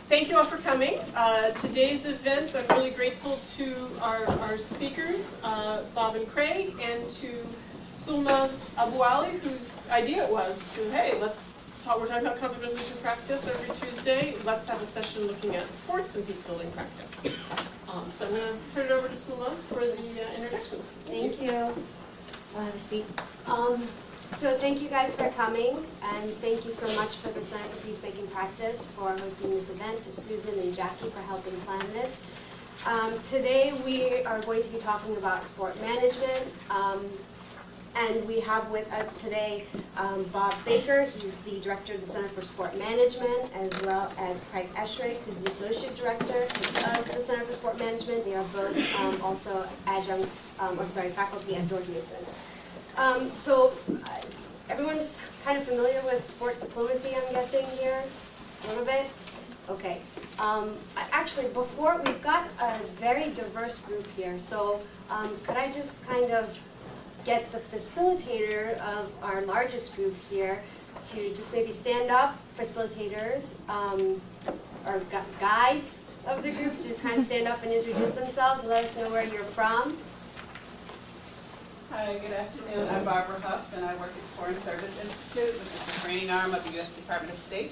Thank you all for coming. Today's event, I'm really grateful to our speakers, Bob and Craig, and to Sulmaz Abu Ali, whose idea it was to, hey, we're talking about conflict resolution practice every Tuesday. Let's have a session looking at sports and peace-building practice. So I'm going to turn it over to Sulmaz for the introductions. Thank you. I'll have a seat. So thank you guys for coming, and thank you so much for the Center for Peacemaking Practice for hosting this event, to Susan and Jackie for helping plan this. Today we are going to be talking about sport management, and we have with us today Bob Baker. He's the director of the Center for Sport Management, as well as Craig Eschrick, who's the associate director of the Center for Sport Management. They are both also faculty at George Mason. Everyone's kind of familiar with sport diplomacy, I'm guessing here, a little bit? Okay. Actually, we've got a very diverse group here, so could I just kind of get the facilitator of our largest group here to just maybe stand up, facilitators, or guides of the group, to just kind of stand up and introduce themselves and let us know where you're from. Hi, good afternoon. I'm Barbara Huff, and I work at the Foreign Service Institute, which is the training arm of the U.S. Department of State.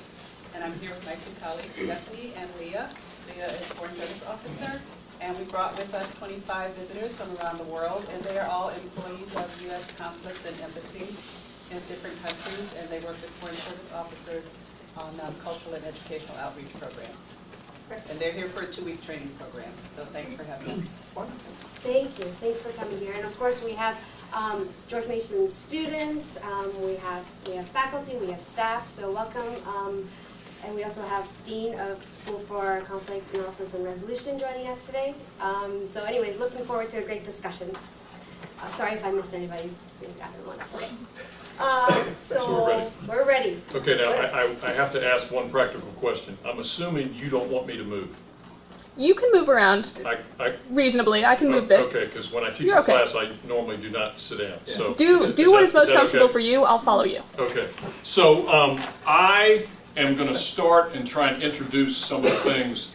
And I'm here with my two colleagues, Stephanie and Leah. Leah is Foreign Service Officer, and we brought with us 25 visitors from around the world, and they are all employees of U.S. consulates and embassies in different countries, and they work with Foreign Service officers on cultural and educational outreach programs. And they're here for a 2-week training program, so thanks for having us. Thank you. Thanks for coming here. And of course, we have George Mason students, we have faculty, we have staff, so welcome. And we also have Dean of School for Conflict Analysis and Resolution joining us today. So anyways, looking forward to a great discussion. Sorry if I missed anybody. Okay. So we're ready. Okay, now I have to ask one practical question. I'm assuming you don't want me to move. You can move around reasonably. I can move this. Okay, because when I teach a class, I normally do not sit down. Yeah. So do what is most comfortable for you. I'll follow you. Okay. So I am going to start and try and introduce some of the things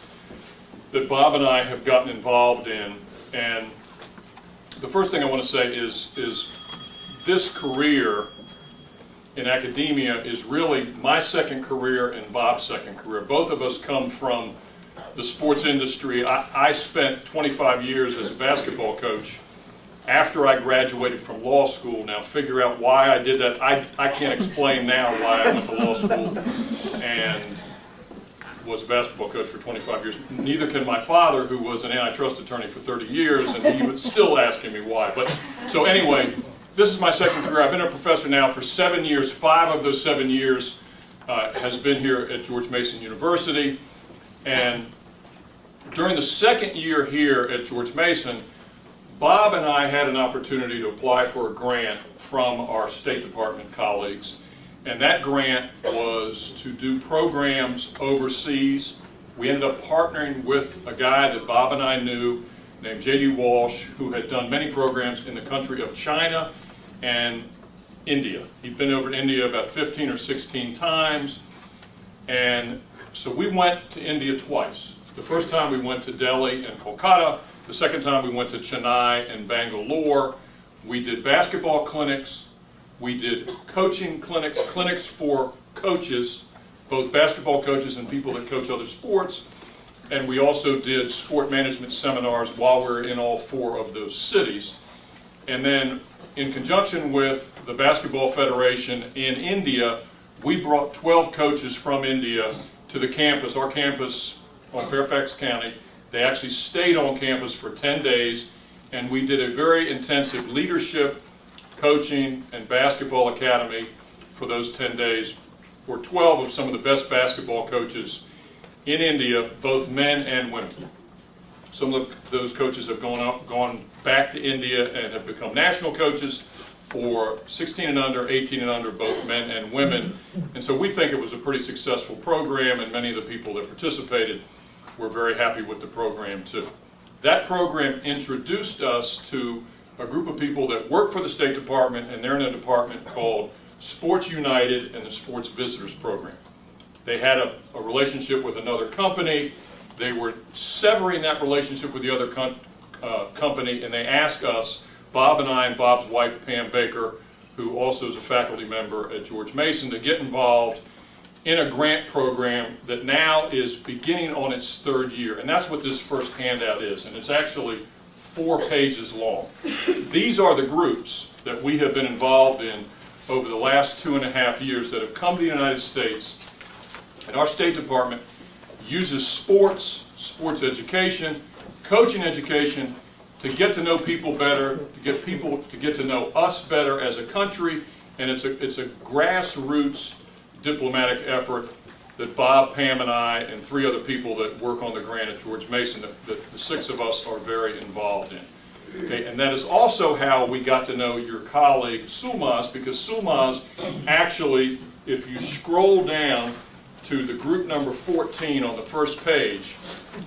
that Bob and I have gotten involved in. And the first thing I want to say is this career in academia is really my second career and Bob's second career. Both of us come from the sports industry. I spent 25 years as a basketball coach after I graduated from law school. Now figure out why I did that. I can't explain now why I went to law school and was a basketball coach for 25 years. Neither can my father, who was an antitrust attorney for 30 years, and he was still asking me why. But so anyway, this is my second career. I've been a professor now for 7 years. 5 of those 7 years has been here at George Mason University. And during the second year here at George Mason, Bob and I had an opportunity to apply for a grant from our State Department colleagues. And that grant was to do programs overseas. We ended up partnering with a guy that Bob and I knew named J.D. Walsh, who had done many programs in the country of China and India. He'd been over to India about 15 or 16 times. And so we went to India twice. The first time we went to Delhi and Kolkata. The second time we went to Chennai and Bangalore. We did basketball clinics. We did coaching clinics, clinics for coaches, both basketball coaches and people that coach other sports. And we also did sport management seminars while we were in all 4 of those cities. And then in conjunction with the Basketball Federation in India, we brought 12 coaches from India to the campus, our campus on Fairfax County. They actually stayed on campus for 10 days, and we did a very intensive leadership, coaching, and basketball academy for those 10 days for 12 of some of the best basketball coaches in India, both men and women. Some of those coaches have gone back to India and have become national coaches for 16 and under, 18 and under, both men and women. And so we think it was a pretty successful program, and many of the people that participated were very happy with the program too. That program introduced us to a group of people that work for the State Department, and they're in a department called Sports United and the Sports Visitors Program. They had a relationship with another company. They were severing that relationship with the other company, and they asked us, Bob and I and Bob's wife, Pam Baker, who also is a faculty member at George Mason, to get involved in a grant program that now is beginning on its third year. And that's what this first handout is, and it's actually 4 pages long. These are the groups that we have been involved in over the last 2.5 years that have come to the United States, and our State Department uses sports education, coaching education, to get to know people better, to get people to get to know us better as a country, and it's a grassroots diplomatic effort that Bob, Pam, and I, and 3 other people that work on the grant at George Mason, that the 6 of us are very involved in. Okay, and that is also how we got to know your colleague Sulmaz, because Sulmaz actually, if you scroll down to the group number 14 on the first page,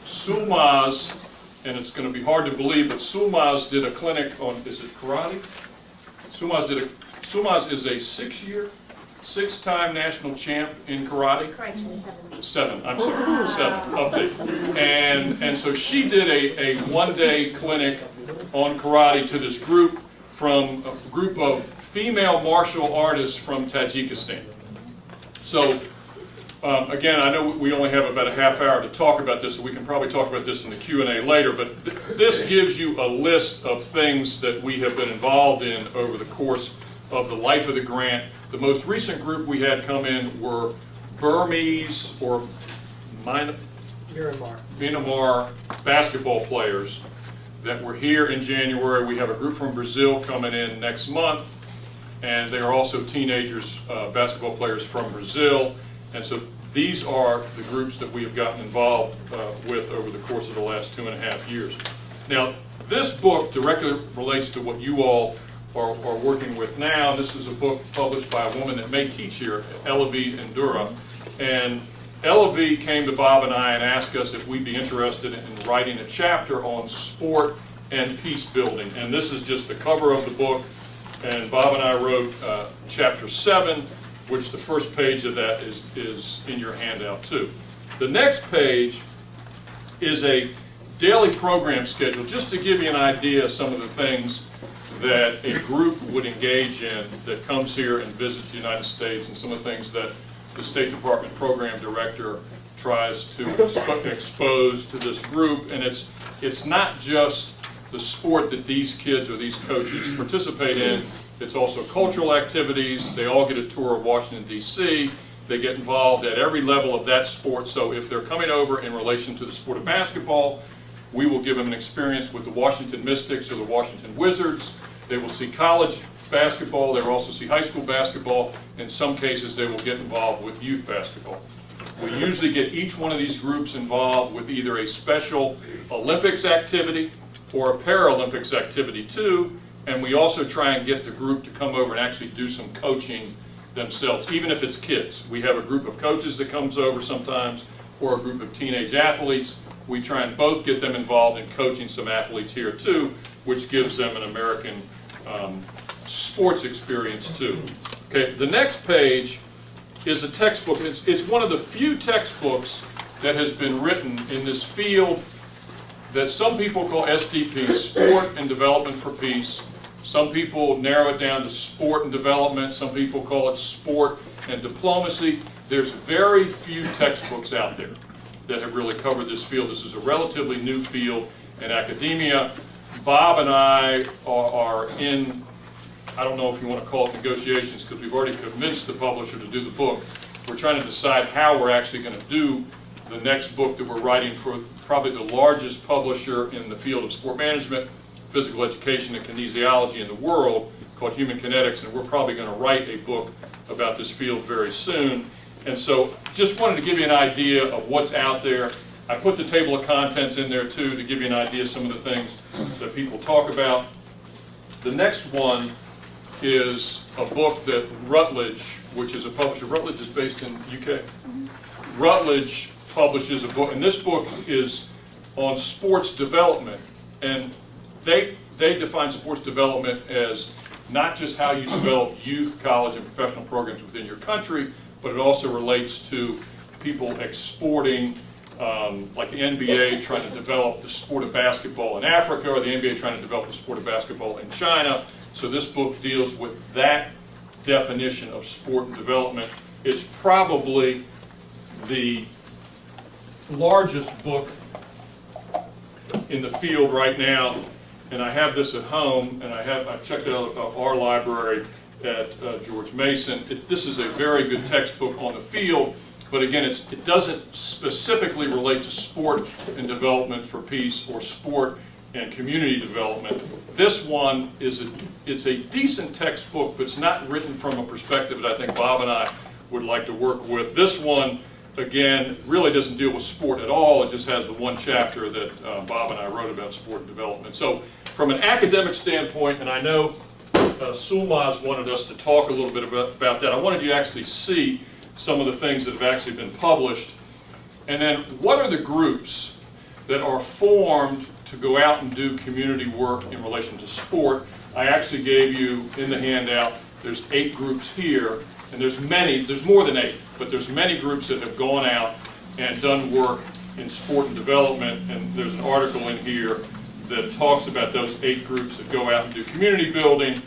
Sulmaz, and it's going to be hard to believe, but Sulmaz did a clinic on, is it karate? Sulmaz is a 6-time national champ in karate. Correction, 7. 7, I'm sorry, 7, update. And so she did a 1-day clinic on karate to this group from a group of female martial artists from Tajikistan. So again, I know we only have about a half hour to talk about this, so we can probably talk about this in the Q&A later, but this gives you a list of things that we have been involved in over the course of the life of the grant. The most recent group we had come in were Burmese or Myanmar basketball players that were here in January. We have a group from Brazil coming in next month, and they are also teenagers, basketball players from Brazil. And so these are the groups that we have gotten involved with over the course of the last 2.5 years. Now, this book directly relates to what you all are working with now. This is a book published by a woman that may teach here, Elavie Ndura. And Elavie came to Bob and I and asked us if we'd be interested in writing a chapter on sport and peace building. And this is just the cover of the book. And Bob and I wrote chapter 7, which the first page of that is in your handout too. The next page is a daily program schedule, just to give you an idea of some of the things that a group would engage in that comes here and visits the United States, and some of the things that the State Department Program Director tries to expose to this group. And it's not just the sport that these kids or these coaches participate in, it's also cultural activities. They all get a tour of Washington, D.C. They get involved at every level of that sport. So if they're coming over in relation to the sport of basketball, we will give them an experience with the Washington Mystics or the Washington Wizards. They will see college basketball. They will also see high school basketball. In some cases, they will get involved with youth basketball. We usually get each one of these groups involved with either a special Olympics activity or a Paralympics activity too. And we also try and get the group to come over and actually do some coaching themselves, even if it's kids. We have a group of coaches that comes over sometimes, or a group of teenage athletes. We try and both get them involved in coaching some athletes here too, which gives them an American sports experience too. Okay, the next page is a textbook. It's one of the few textbooks that has been written in this field that some people call SDP, Sport and Development for Peace. Some people narrow it down to sport and development. Some people call it sport and diplomacy. There's very few textbooks out there that have really covered this field. This is a relatively new field in academia. Bob and I are in, I don't know if you want to call it negotiations, because we've already convinced the publisher to do the book. We're trying to decide how we're actually going to do the next book that we're writing for probably the largest publisher in the field of sport management, physical education, and kinesiology in the world, called Human Kinetics, and we're probably going to write a book about this field very soon. And so just wanted to give you an idea of what's out there. I put the table of contents in there too to give you an idea of some of the things that people talk about. The next one is a book that Routledge, which is a publisher, Routledge is based in the UK. Routledge publishes a book, and this book is on sports development. And they define sports development as not just how you develop youth, college, and professional programs within your country, but it also relates to people exporting, like the NBA trying to develop the sport of basketball in Africa, or the NBA trying to develop the sport of basketball in China. So this book deals with that definition of sport and development. It's probably the largest book in the field right now, and I have this at home, and I've checked it out at our library at George Mason. This is a very good textbook on the field, but again, it doesn't specifically relate to sport and development for peace or sport and community development. This one it's a decent textbook, but it's not written from a perspective that I think Bob and I would like to work with. This one, again, really doesn't deal with sport at all. It just has the one chapter that Bob and I wrote about sport and development. So from an academic standpoint, and I know Sulmaz wanted us to talk a little bit about that, I wanted you to actually see some of the things that have actually been published. And then what are the groups that are formed to go out and do community work in relation to sport? I actually gave you in the handout, there's 8 groups here, and there's more than 8, but there's many groups that have gone out and done work in sport and development, and there's an article in here that talks about those 8 groups that go out and do community building.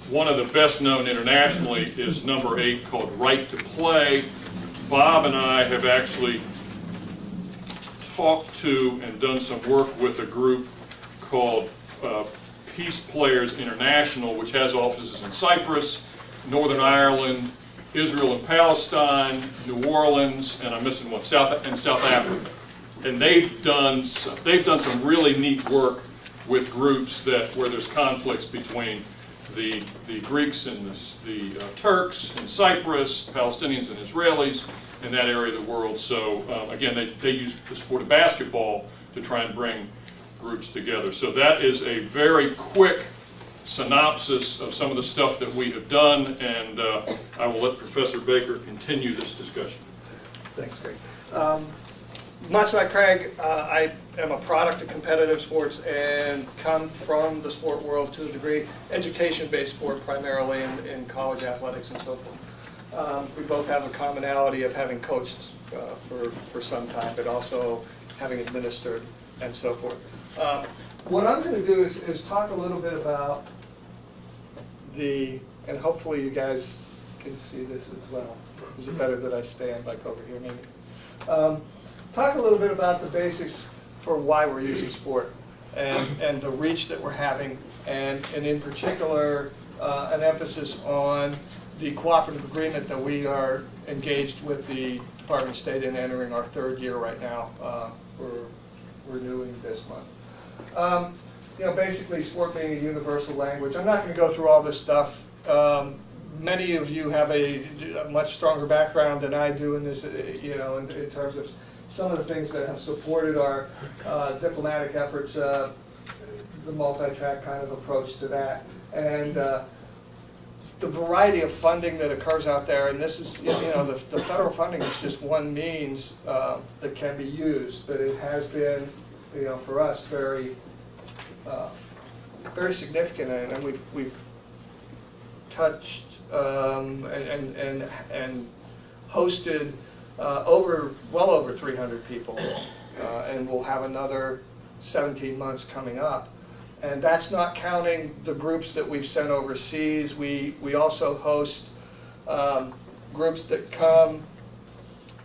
One of the best known internationally is number 8, called Right to Play. Bob and I have actually talked to and done some work with a group called Peace Players International, which has offices in Cyprus, Northern Ireland, Israel and Palestine, New Orleans, and I'm missing one, South Africa. And they've done some really neat work with groups where there's conflicts between the Greeks and the Turks in Cyprus, Palestinians and Israelis in that area of the world. So again, they use the sport of basketball to try and bring groups together. So that is a very quick synopsis of some of the stuff that we have done, and I will let Professor Baker continue this discussion. Thanks, Craig. Much like Craig, I am a product of competitive sports and come from the sport world to a degree, education-based sport primarily in college athletics and so forth. We both have a commonality of having coached for some time, but also having administered and so forth. What I'm going to do is talk a little bit about and hopefully you guys can see this as well. Is it better that I stand like over here maybe? Talk a little bit about the basics for why we're using sport and the reach that we're having, and in particular an emphasis on the cooperative agreement that we are engaged with the Department of State in, entering our 3rd year right now. We're renewing this month. Basically sport being a universal language. I'm not going to go through all this stuff. Many of you have a much stronger background than I do in this, in terms of some of the things that have supported our diplomatic efforts, the multi-track kind of approach to that, and the variety of funding that occurs out there. And this is, the federal funding is just one means that can be used, but it has been, for us, very significant, and we've touched and hosted well over 300 people, and we'll have another 17 months coming up. And that's not counting the groups that we've sent overseas. We also host groups that come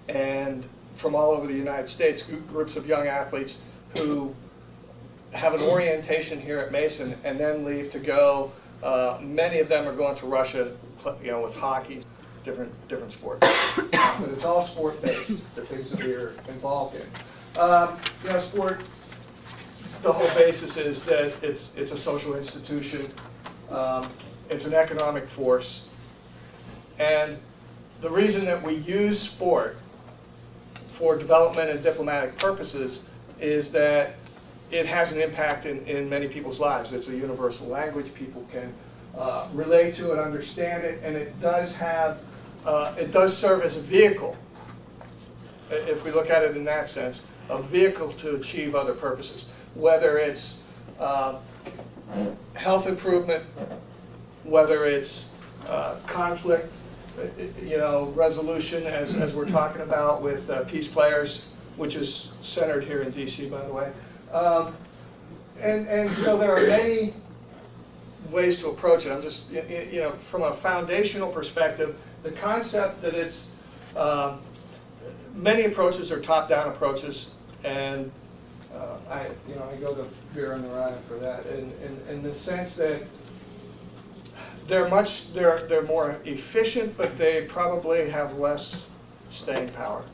and from all over the United States, groups of young athletes who have an orientation here at Mason and then leave to go. Many of them are going to Russia, with hockey, different sports. But it's all sport-based, the things that we're involved in. Sport, the whole basis is that it's a social institution. It's an economic force. And the reason that we use sport for development and diplomatic purposes is that it has an impact in many people's lives. It's a universal language. People can relate to it, understand it, and it does serve as a vehicle, if we look at it in that sense, a vehicle to achieve other purposes, whether it's health improvement, whether it's conflict resolution as we're talking about with Peace Players, which is centered here in DC, by the way. And so there are many ways to approach it. I'm just, from a foundational perspective, the concept that it's, many approaches are top-down approaches, and I go to Vera and Naraya for that, in the sense that they're more efficient, but they probably have less staying power.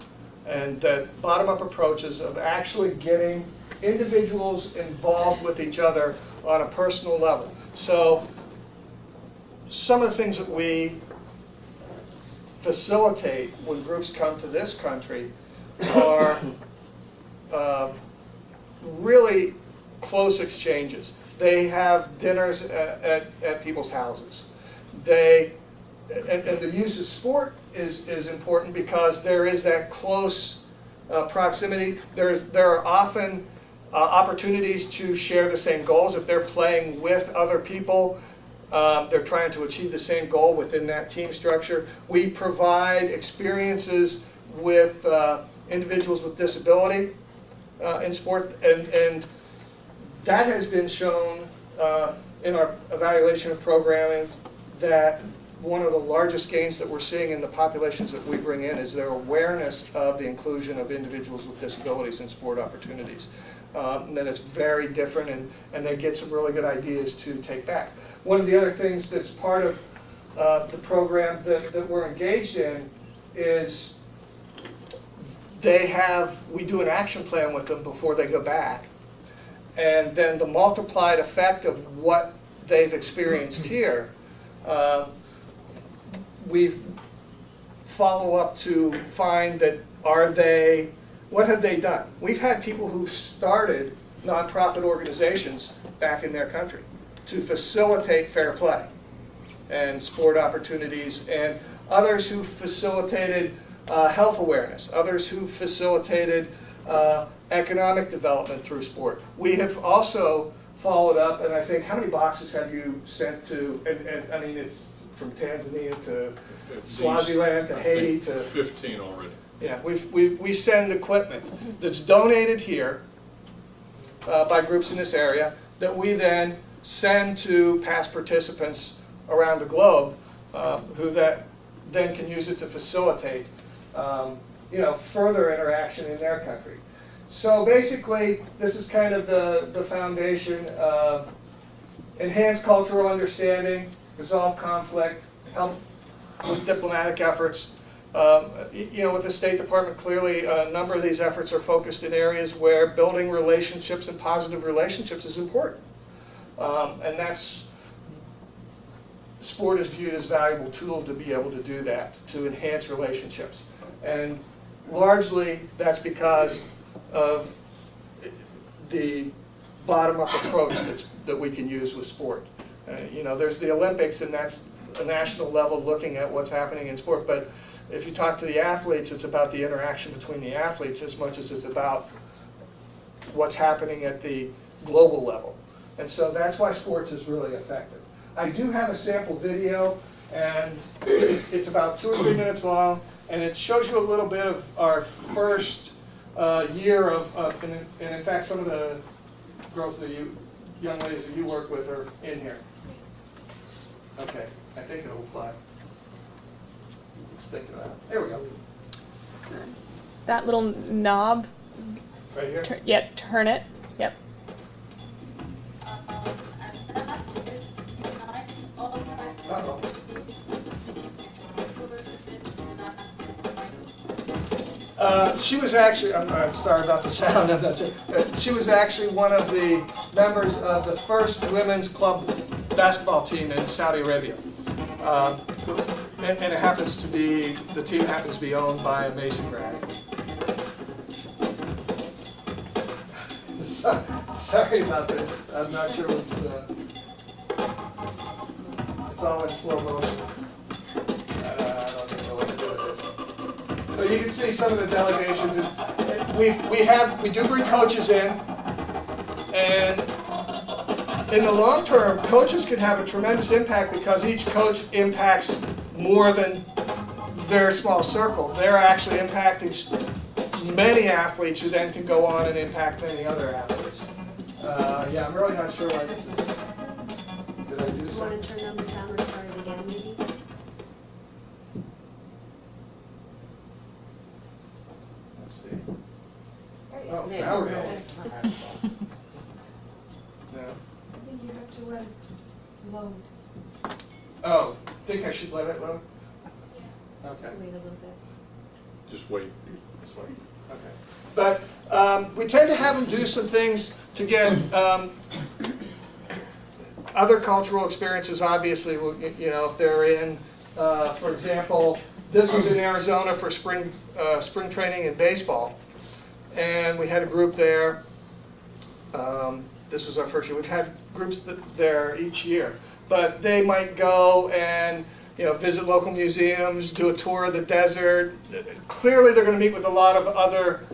And that bottom-up approaches of actually getting individuals involved with each other on a personal level. So some of the things that we facilitate when groups come to this country are really close exchanges. They have dinners at people's houses. And the use of sport is important because there is that close proximity. There are often opportunities to share the same goals. If they're playing with other people, they're trying to achieve the same goal within that team structure. We provide experiences with individuals with disability in sport, and that has been shown in our evaluation of programming that one of the largest gains that we're seeing in the populations that we bring in is their awareness of the inclusion of individuals with disabilities in sport opportunities. And that it's very different, and they get some really good ideas to take back. One of the other things that's part of the program that we're engaged in is we do an action plan with them before they go back, and then the multiplied effect of what they've experienced here, we follow up to find that what have they done? We've had people who've started nonprofit organizations back in their country to facilitate fair play and sport opportunities, and others who facilitated health awareness, others who facilitated economic development through sport. We have also followed up, and I think, how many boxes have you sent to, and I mean, it's from Tanzania to Swaziland to Haiti to 15 already. Yeah, we send equipment that's donated here by groups in this area that we then send to past participants around the globe who then can use it to facilitate further interaction in their country. So basically, this is kind of the foundation. Enhance cultural understanding, resolve conflict, help with diplomatic efforts. With the State Department, clearly a number of these efforts are focused in areas where building relationships and positive relationships is important. And sport is viewed as a valuable tool to be able to do that, to enhance relationships. And largely that's because of the bottom-up approach that we can use with sport. There's the Olympics, and that's a national level looking at what's happening in sport, but if you talk to the athletes, it's about the interaction between the athletes as much as it's about what's happening at the global level. And so that's why sports is really effective. I do have a sample video, and it's about 2 or 3 minutes long, and it shows you a little bit of our first year and in fact, some of the girls young ladies that you work with are in here. Okay, I think it'll apply. Let's think about it. There we go. That little knob. Right here? Turn it. Yep. Uh-oh. She was actually, I'm sorry about the sound, I'm not sure. She was actually one of the members of the first women's club basketball team in Saudi Arabia. And it happens to be, the team happens to be owned by a Mason grad. Sorry about this. I'm not sure what's, it's all in slow motion. I don't even know what to do with this. But you can see some of the delegations, and we do bring coaches in, and in the long term, coaches can have a tremendous impact because each coach impacts more than their small circle. They're actually impacting many athletes who then can go on and impact many other athletes. Yeah, I'm really not sure why this is. Did I do You something? want to turn on the sound or start it again, maybe? Let's see. Oh, now we're going. No. I think you have to let load. Oh, think I should let it load? Okay. Wait a little bit. Just wait. This way. Okay. But we tend to have them do some things to get other cultural experiences. Obviously, you know, if they're in, for example, this was in Arizona for spring training in baseball, and we had a group there. This was our first year. We've had groups there each year, but they might go and visit local museums, do a tour of the desert. Clearly, they're going to meet with a lot of other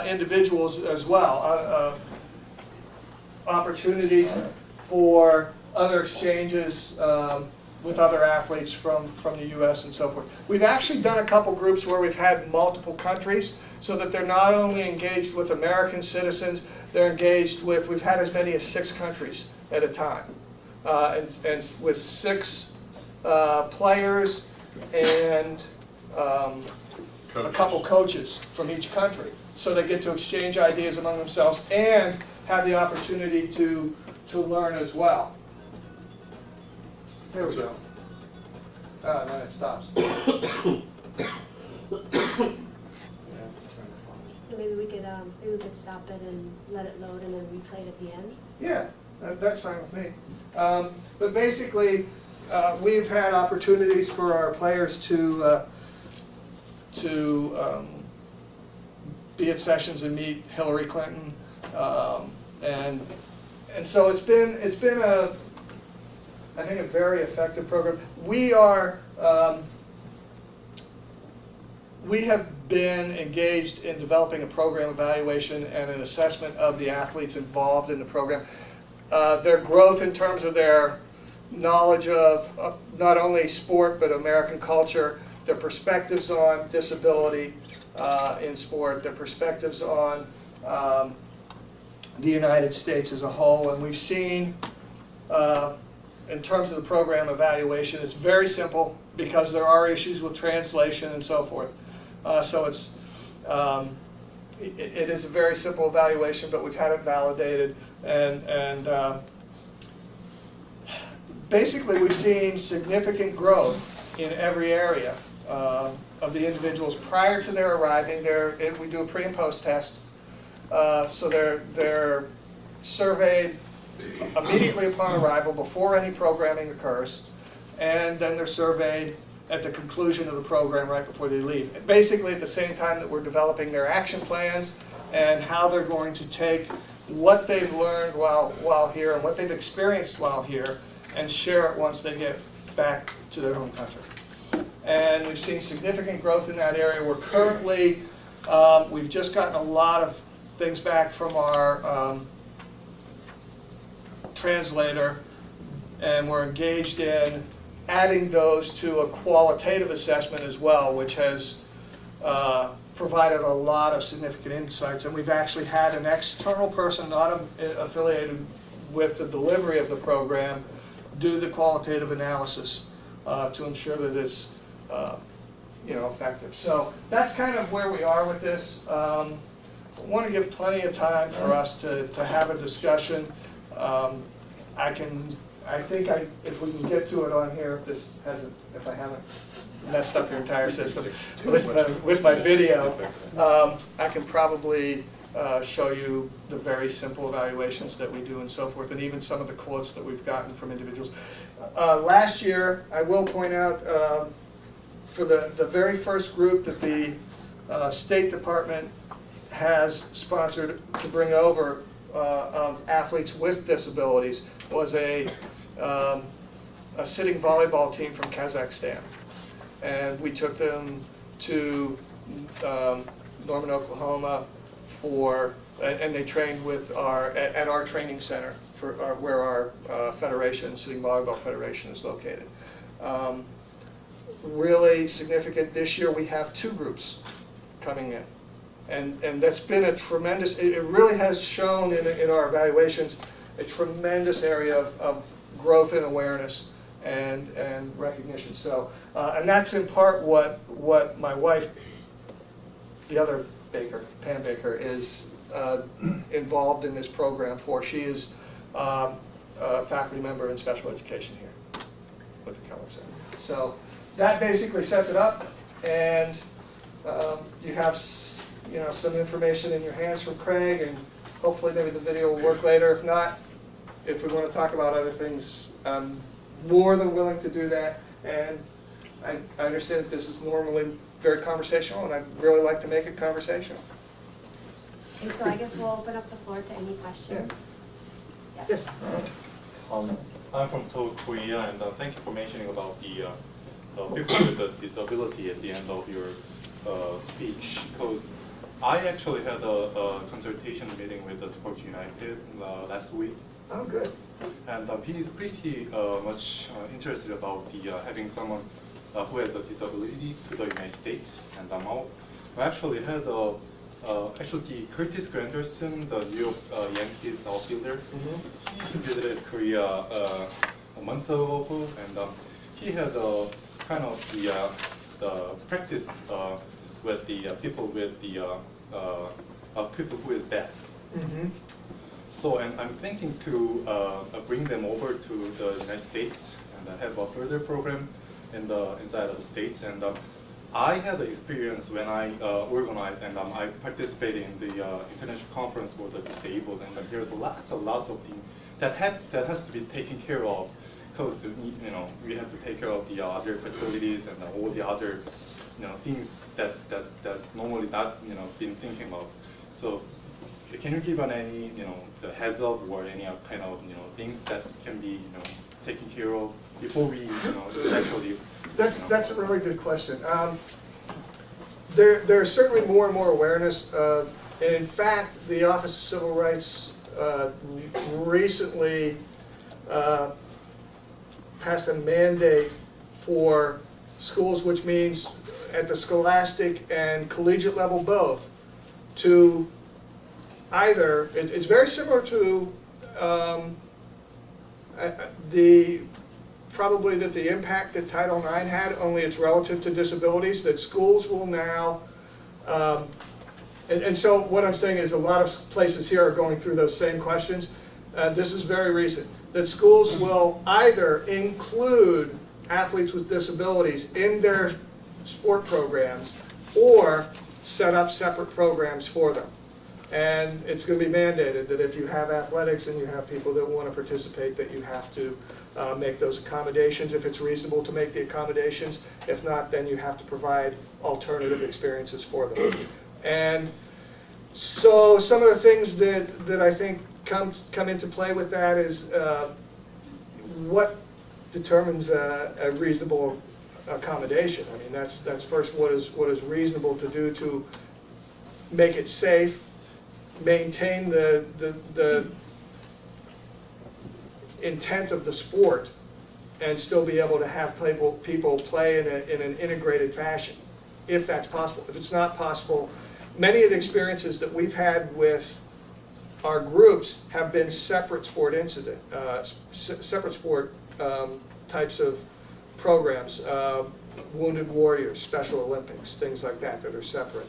individuals as well. Opportunities for other exchanges with other athletes from the U.S. and so forth. We've actually done a couple groups where we've had multiple countries, so that they're not only engaged with American citizens, they're engaged with, we've had as many as 6 countries at a time, and with 6 players and a couple coaches from each country. So they get to exchange ideas among themselves and have the opportunity to learn as well. There we go. And then it stops. Maybe we could stop it and let it load and then replay it at the end. Yeah, that's fine with me. But basically, we've had opportunities for our players to be at sessions and meet Hillary Clinton, and so it's been I think a very effective program. We have been engaged in developing a program evaluation and an assessment of the athletes involved in the program. Their growth in terms of their knowledge of not only sport but American culture, their perspectives on disability in sport, their perspectives on the United States as a whole. And we've seen, in terms of the program evaluation, it's very simple because there are issues with translation and so forth. So it is a very simple evaluation, but we've had it validated, and basically we've seen significant growth in every area of the individuals prior to their arriving. We do a pre and post test, so they're surveyed immediately upon arrival before any programming occurs, and then they're surveyed at the conclusion of the program right before they leave. Basically at the same time that we're developing their action plans and how they're going to take what they've learned while here and what they've experienced while here and share it once they get back to their home country. And we've seen significant growth in that area. We're currently, we've just gotten a lot of things back from our translator, and we're engaged in adding those to a qualitative assessment as well, which has provided a lot of significant insights. And we've actually had an external person not affiliated with the delivery of the program do the qualitative analysis to ensure that it's effective. So that's kind of where we are with this. I want to give plenty of time for us to have a discussion. I think if we can get to it on here, if I haven't messed up your entire system with my video, I can probably show you the very simple evaluations that we do and so forth, and even some of the quotes that we've gotten from individuals. Last year, I will point out, for the very first group that the State Department has sponsored to bring over of athletes with disabilities was a sitting volleyball team from Kazakhstan, and we took them to Norman, Oklahoma and they trained with at our training center where our federation, Sitting Volleyball Federation, is located. really significant. This year we have 2 groups coming in. And that's been a tremendous, it really has shown in our evaluations a tremendous area of growth and awareness and recognition. So, and that's in part what my wife, the other Baker, Pam Baker, is involved in this program for. She is a faculty member in special education here with the Keller Center. So that basically sets it up, and you have some information in your hands from Craig, and hopefully maybe the video will work later. If not, if we want to talk about other things, I'm more than willing to do that. And I understand that this is normally very conversational, and I'd really like to make it conversational. Okay, so I guess we'll open up the floor to any questions. Yes. I'm from Seoul, Korea, and thank you for mentioning about the people with a disability at the end of your speech, because I actually had a consultation meeting with the Sports United last week. Oh, good. And he is pretty much interested about the having someone who has a disability to the United States. And I actually had actually Curtis Granderson, the New York Yankees outfielder. He visited Korea a month ago, and he had kind of the practice with the people with the people who is deaf. So, and I'm thinking to bring them over to the United States and have a further program in the inside of the States. And I had the experience when I organized and I participated in the international conference for the disabled, and there's lots of things that has to be taken care of, because we have to take care of the other facilities and all the other things that normally not been thinking of. So can you give any the heads up or any kind of things that can be taken care of before we actually? That's a really good question. There's certainly more and more awareness. And in fact, the Office of Civil Rights recently passed a mandate for schools, which means at the scholastic and collegiate level both, to either, it's very similar to probably the impact that Title IX had, only it's relative to disabilities, that schools will now, and so what I'm saying is a lot of places here are going through those same questions. This is very recent, that schools will either include athletes with disabilities in their sport programs or set up separate programs for them. And it's going to be mandated that if you have athletics and you have people that want to participate, that you have to make those accommodations if it's reasonable to make the accommodations. If not, then you have to provide alternative experiences for them. And so some of the things that I think come into play with that is what determines a reasonable accommodation. I mean, that's first what is reasonable to do to make it safe, maintain the intent of the sport, and still be able to have people play in an integrated fashion, if that's possible. If it's not possible, many of the experiences that we've had with our groups have been separate sport separate sport types of programs, Wounded Warriors, Special Olympics, things like that are separate.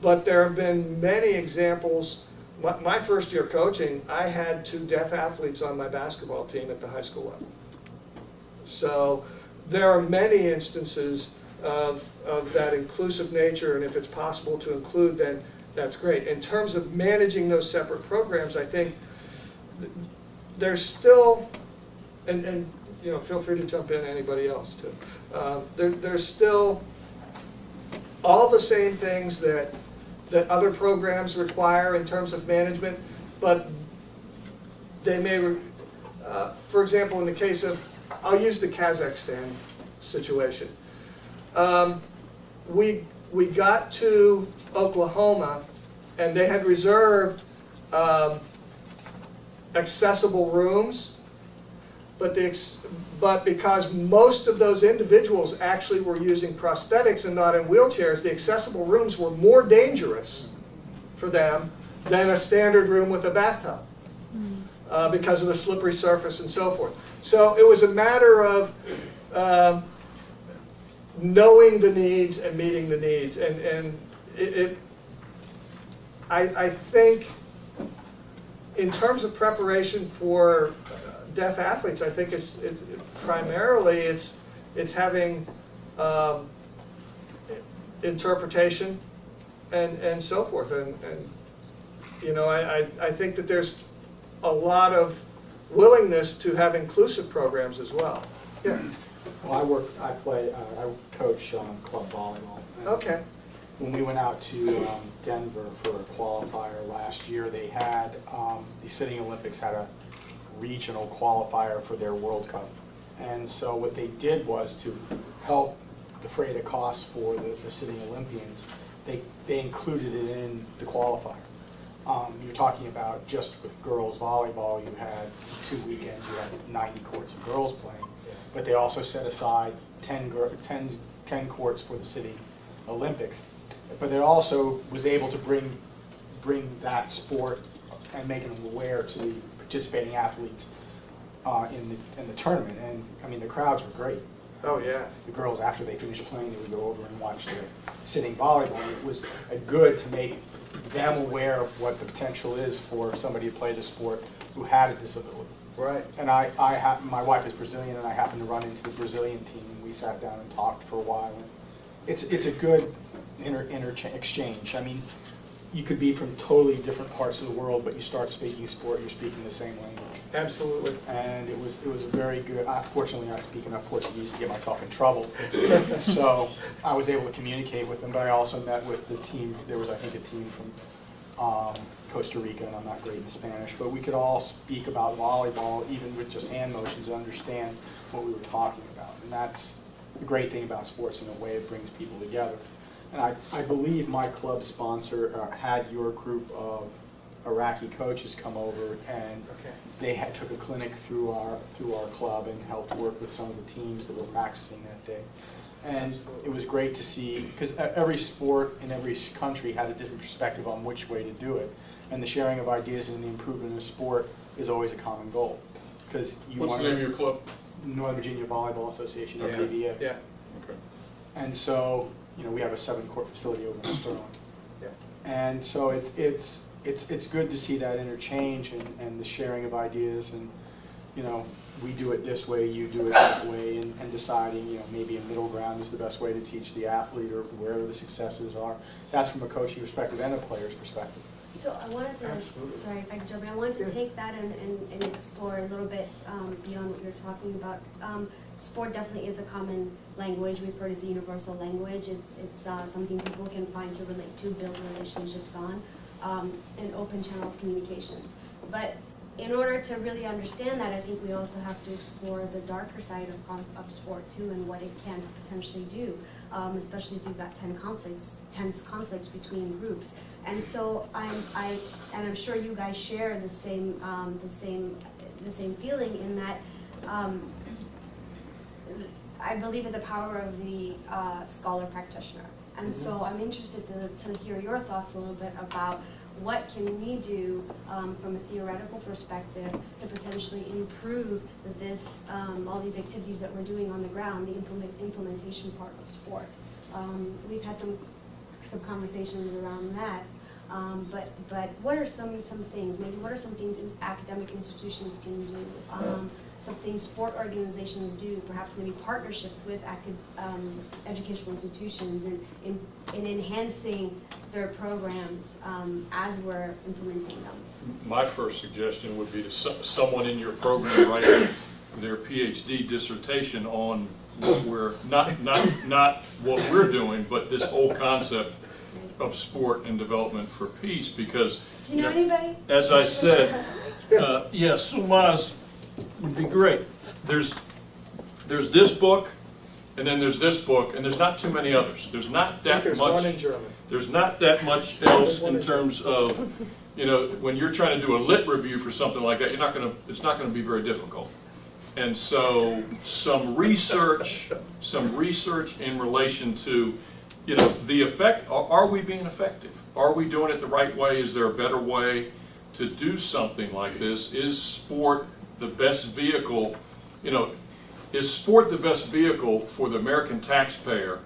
But there have been many examples. My first year coaching, I had 2 deaf athletes on my basketball team at the high school level. So there are many instances of that inclusive nature, and if it's possible to include, then that's great. In terms of managing those separate programs, I think there's still, and feel free to jump in, anybody else too. There's still all the same things that other programs require in terms of management, but they may, for example, in the case of, I'll use the Kazakhstan situation. We got to Oklahoma, and they had reserved accessible rooms, but because most of those individuals actually were using prosthetics and not in wheelchairs, the accessible rooms were more dangerous for them than a standard room with a bathtub because of the slippery surface and so forth. So it was a matter of knowing the needs and meeting the needs. And I think in terms of preparation for deaf athletes, I think primarily it's having interpretation and so forth. And you know, I think that there's a lot of willingness to have inclusive programs as well. Yeah. Well, I coach club volleyball. And Okay. when we went out to Denver for a qualifier last year, they had, the Sitting Olympics had a regional qualifier for their World Cup. And so what they did was to help defray the costs for the Sitting Olympians, they included it in the qualifier. You're talking about just with girls volleyball, you had 2 weekends, you had 90 courts of girls playing, but they also set aside 10 courts for the City Olympics. But they also was able to bring that sport and making them aware to the participating athletes in the tournament. And I mean, the crowds were great. Oh yeah. The girls, after they finished playing, they would go over and watch their sitting volleyball. And it was good to make them aware of what the potential is for somebody to play the sport who had a disability. Right. And my wife is Brazilian, and I happened to run into the Brazilian team, and we sat down and talked for a while. And it's a good exchange. I mean, you could be from totally different parts of the world, but you start speaking sport, you're speaking the same language. Absolutely. And it was a very good. Fortunately, I speak enough Portuguese to get myself in trouble, so I was able to communicate with them. But I also met with the team. There was, I think, a team from Costa Rica, and I'm not great in Spanish, but we could all speak about volleyball, even with just hand motions, and understand what we were talking about. And that's the great thing about sports. In a way, it brings people together. And I believe my club sponsor had your group of Iraqi coaches come over, and they took a clinic through our club and helped work with some of the teams that were practicing that day. And it was great to see, because every sport in every country has a different perspective on which way to do it. And the sharing of ideas and the improvement of sport is always a common goal. Because What's the name of your club? Northern Virginia Volleyball Association, Okay. NVVA. Yeah. Okay. And so, you know, we have a 7-court facility over in Sterling. Yeah. And so it's good to see that interchange and the sharing of ideas, and, you know, we do it this way, you do it that way, and deciding, you know, maybe a middle ground is the best way to teach the athlete, or wherever the successes are. That's from a coaching perspective and a player's perspective. So I wanted to, Absolutely. sorry if I can jump in, I wanted to take that and explore a little bit beyond what you're talking about. Sport definitely is a common language. We've heard it's a universal language. It's something people can find to relate to, build relationships on, and open channel of communications. But in order to really understand that, I think we also have to explore the darker side of sport too, and what it can potentially do, especially if you've got tense conflicts between groups. And so I'm sure you guys share the same feeling in that. I believe in the power of the scholar practitioner. And so I'm interested to hear your thoughts a little bit about what can we do from a theoretical perspective to potentially improve this, all these activities that we're doing on the ground, the implementation part of sport. We've had some conversations around that. But what are some things, maybe what are some things academic institutions can do? Some things sport organizations do, perhaps maybe partnerships with educational institutions in enhancing their programs as we're implementing them. My first suggestion would be to someone in your program write their PhD dissertation on what we're, not what we're doing, but this whole concept of sport and development for peace, because Do you know anybody? as I said, yes, Sumaz would be great. There's this book, and then there's this book, and there's not too many others. There's not that There's much. one in German. There's not that much else in terms of, you know, when you're trying to do a lit review for something like that, it's not going to be very difficult. And so some research in relation to, you know, the effect, are we being effective? Are we doing it the right way? Is there a better way to do something like this? Is sport the best vehicle, you know, is sport the best vehicle for the American taxpayer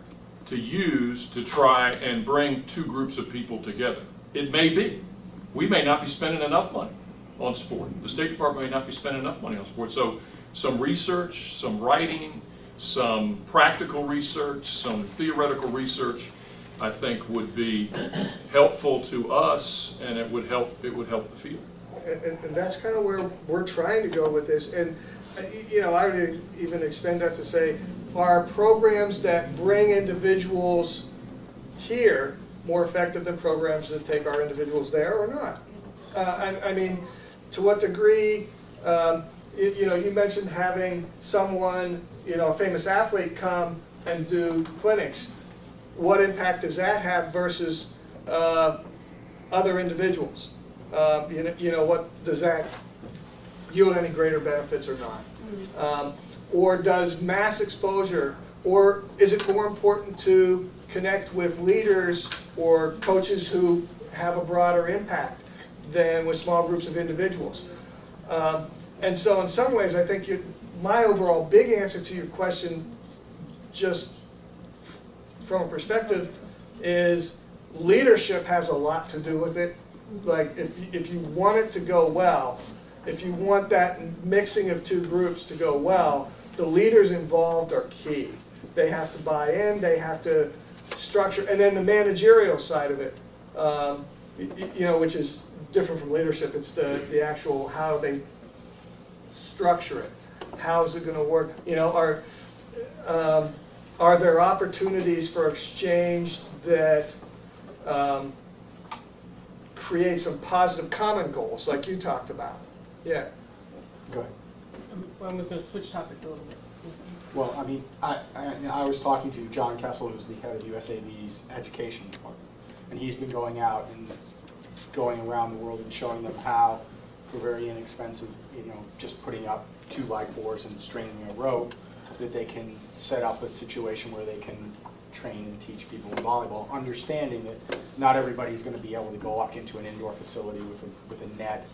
to use to try and bring two groups of people together? It may be. We may not be spending enough money on sport. The State Department may not be spending enough money on sport. So some research, some writing, some practical research, some theoretical research, I think would be helpful to us, and it would help the field. And that's kind of where we're trying to go with this. And, you know, I would even extend that to say, are programs that bring individuals here more effective than programs that take our individuals there or not? I mean, to what degree, you know, you mentioned having someone, you know, a famous athlete come and do clinics. What impact does that have versus other individuals? You know, what does that yield any greater benefits or not? Or does mass exposure, or is it more important to connect with leaders or coaches who have a broader impact than with small groups of individuals? And so in some ways, I think my overall big answer to your question, just from a perspective, is leadership has a lot to do with it. Like if you want it to go well, if you want that mixing of two groups to go well, the leaders involved are key. They have to buy in, they have to structure, and then the managerial side of it, you know, which is different from leadership. It's the actual how they structure it. How is it going to work? You know, are there opportunities for exchange that create some positive common goals, like you talked about? Yeah. Go ahead. I was going to switch topics a little bit. Well, I mean, I was talking to John Kessel, who's the head of USAB's education department, and he's been going out and going around the world and showing them how, for very inexpensive, you know, just putting up 2x4s and stringing a rope, that they can set up a situation where they can train and teach people in volleyball, understanding that not everybody's going to be able to go up into an indoor facility with a net,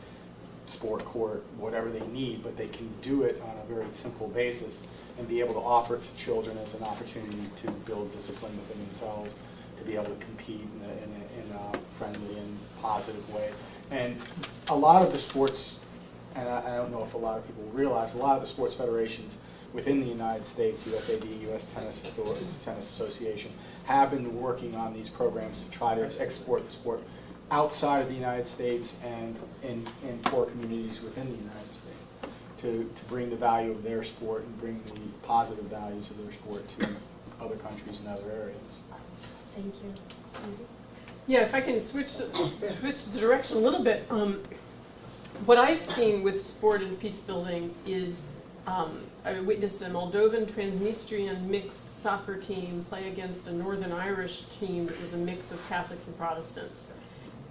sport court, whatever they need, but they can do it on a very simple basis and be able to offer it to children as an opportunity to build discipline within themselves, to be able to compete in a friendly and positive way. And a lot of the sports, and I don't know if a lot of people realize, a lot of the sports federations within the United States, USAD, U.S. Tennis Association, have been working on these programs to try to export the sport outside of the United States and in poor communities within the United States, to bring the value of their sport and bring the positive values of their sport to other countries and other areas. Thank you. Susie? Yeah, if I can switch the direction a little bit. What I've seen with sport and peace building is I witnessed a Moldovan Transnistrian mixed soccer team play against a Northern Irish team that was a mix of Catholics and Protestants.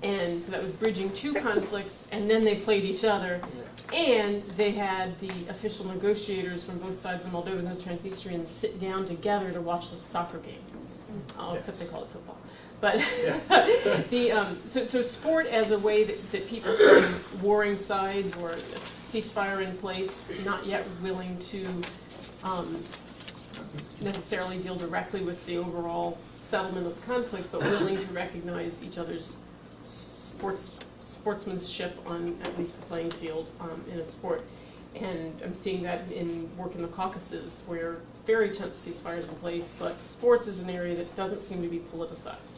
And so that was bridging two conflicts, and then they played each other. And they had the official negotiators from both sides, the Moldovans and the Transnistrians, sit down together to watch the soccer game. Except they call it football. But so sport as a way that people from warring sides or a ceasefire in place, not yet willing to necessarily deal directly with the overall settlement of the conflict, but willing to recognize each other's sportsmanship on at least the playing field in a sport. And I'm seeing that in work in the Caucasus, where very tense ceasefires in place, but sports is an area that doesn't seem to be politicized.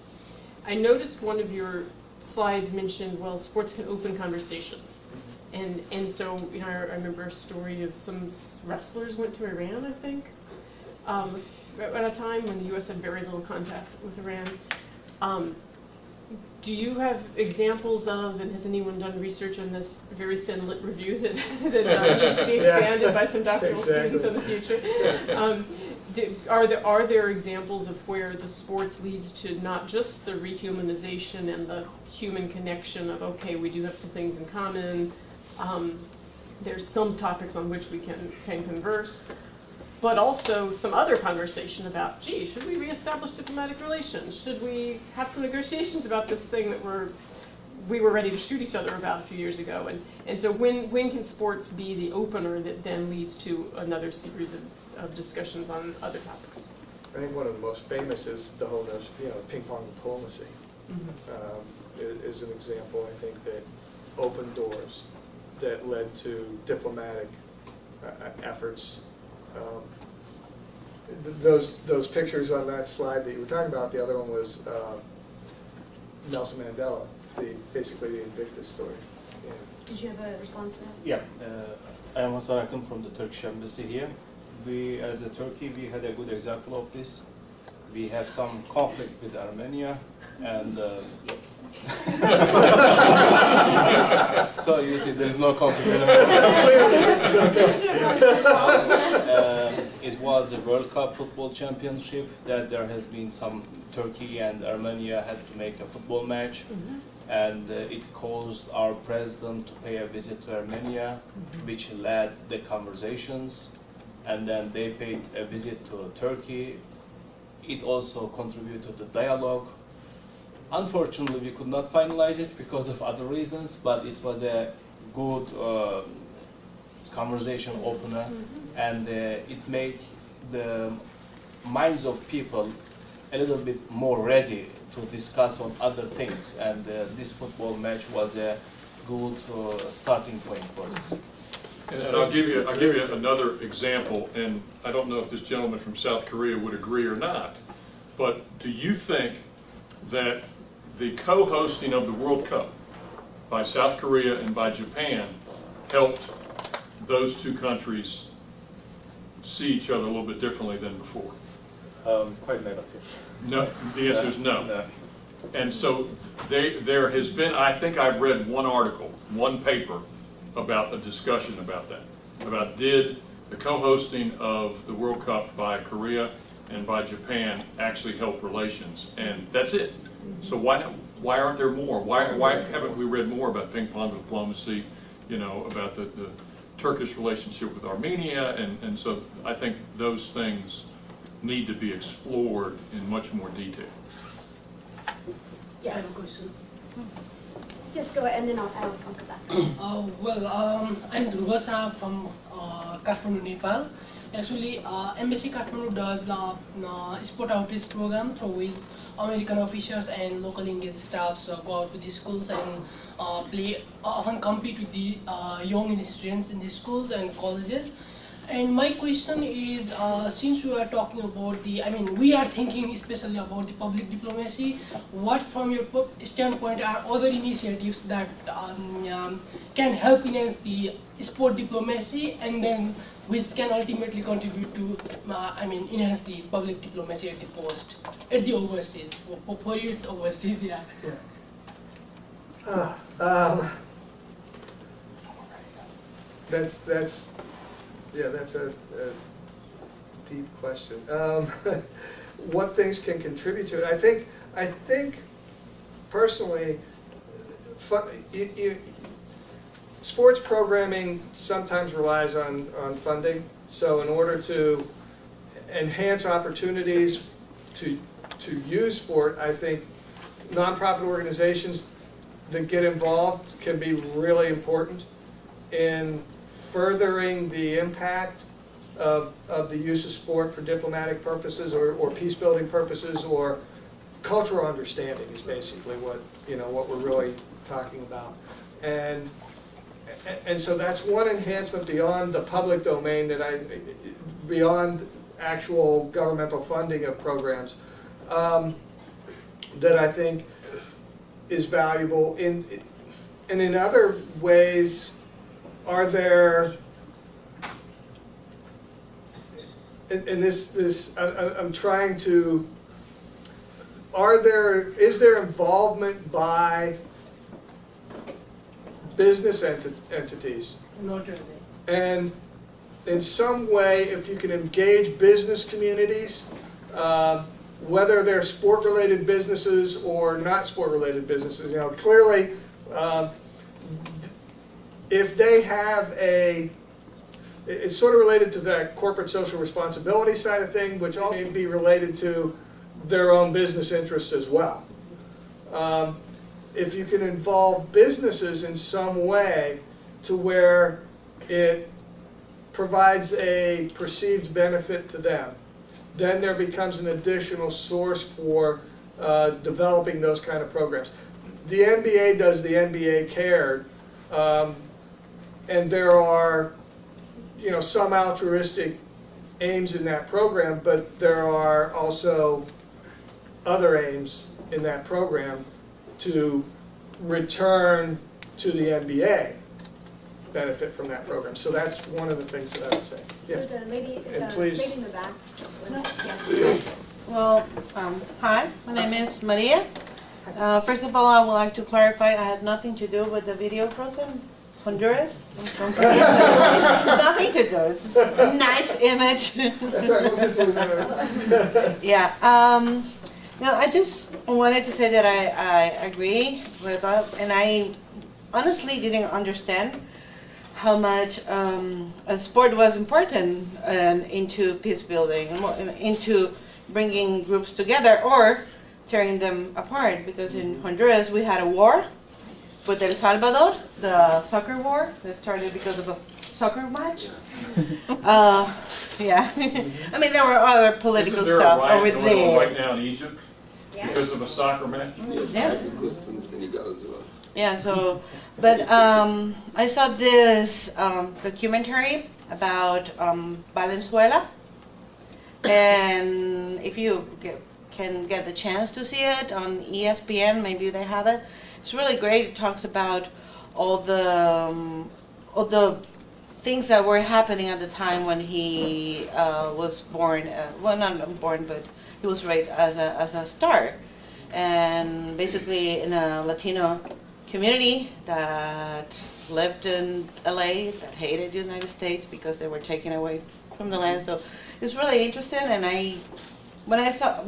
I noticed one of your slides mentioned, well, sports can open conversations. And so, you know, I remember a story of some wrestlers went to Iran, I think, at a time when the U.S. had very little contact with Iran. Do you have examples of, and has anyone done research on this very thin lit review that needs to be expanded by some doctoral students in the future? Are there examples of where the sports leads to not just the rehumanization and the human connection of, okay, we do have some things in common, there's some topics on which we can converse, but also some other conversation about, gee, should we reestablish diplomatic relations? Should we have some negotiations about this thing that we were ready to shoot each other about a few years ago? And so when can sports be the opener that then leads to another series of discussions on other topics? I think one of the most famous is the whole notion, ping pong diplomacy is an example, I think, that opened doors that led to diplomatic efforts. Those pictures on that slide that you were talking about, the other one was Nelson Mandela, basically the Invictus story. Yeah. Did you have a response to that? Yeah, I am Hasan Akın from the Turkish Embassy here. We, as a Turkey, we had a good example of this. We have some conflict with Armenia, and so you see, there's no conflict anymore. It was the World Cup football championship that there has been some Turkey and Armenia had to make a football match. And it caused our president to pay a visit to Armenia, which led the conversations. And then they paid a visit to Turkey. It also contributed to the dialogue. Unfortunately, we could not finalize it because of other reasons, but it was a good conversation opener, and it made the minds of people a little bit more ready to discuss on other things, and this football match was a good starting point for this. And I'll give you another example, and I don't know if this gentleman from South Korea would agree or not, but do you think that the co-hosting of the World Cup by South Korea and by Japan helped those two countries see each other a little bit differently than before? Quite negative. No, the answer is no. No. And so there has been, I think I've read one article, one paper about a discussion about that, about did the co-hosting of the World Cup by Korea and by Japan actually help relations, and that's it. So why aren't there more? Why haven't we read more about ping pong diplomacy, about the Turkish relationship with Armenia, and so I think those things need to be explored in much more detail. Yes. I have a question. Yes, go ahead, and then I'll come back. I'm Dhruva Shah from Kathmandu, Nepal. Actually, Embassy Kathmandu does sport outreach program through which American officials and locally engaged staffs go out to the schools and often compete with the young students in the schools and colleges. And my question is, since we are talking about we are thinking especially about the public diplomacy, what from your standpoint are other initiatives that can help enhance the sport diplomacy and then which can ultimately contribute to, enhance the public diplomacy at the overseas, for its overseas, yeah. That's a deep question. What things can contribute to it? I think personally, sports programming sometimes relies on funding. So in order to enhance opportunities to use sport, I think nonprofit organizations that get involved can be really important in furthering the impact of the use of sport for diplomatic purposes or peace-building purposes or cultural understanding is basically what we're really talking about. And so that's one enhancement beyond the public domain beyond actual governmental funding of programs that I think is valuable. And in other ways, are there, I'm trying to, is there involvement by business entities? Not really. And in some way, if you can engage business communities, whether they're sport-related businesses or not sport-related businesses, clearly if they have it's sort of related to that corporate social responsibility side of thing, which also may be related to their own business interests as well. If you can involve businesses in some way to where it provides a perceived benefit to them, then there becomes an additional source for developing those kind of programs. The NBA does the NBA Cared, and there are, you know, some altruistic aims in that program, but there are also other aims in that program to return to the NBA benefit from that program. So that's one of the things that I would say. Yeah. There's a lady, And please. lady in the back. Yes. Well, hi, my name is Maria. First of all, I would like to clarify I had nothing to do with the video frozen Honduras. Nothing to do. It's a nice image. That's right, we'll just leave it. Yeah. No, I just wanted to say that I agree with that, and I honestly didn't understand how much a sport was important into peace building, into bringing groups together or tearing them apart. Because in Honduras we had a war with El Salvador, the soccer war that started because of a soccer match. Yeah, I mean there were other political Isn't there a stuff riot over going on there. right now in Egypt because of a soccer match? Yeah. Yeah, so, but I saw this documentary about Valenzuela, and if you can get the chance to see it on ESPN, maybe they have it. It's really great. It talks about all the things that were happening at the time when he was born. Well, not born, but he was raised as a star, and basically in a Latino community that lived in LA that hated the United States because they were taken away from the land. So it's really interesting, and when I saw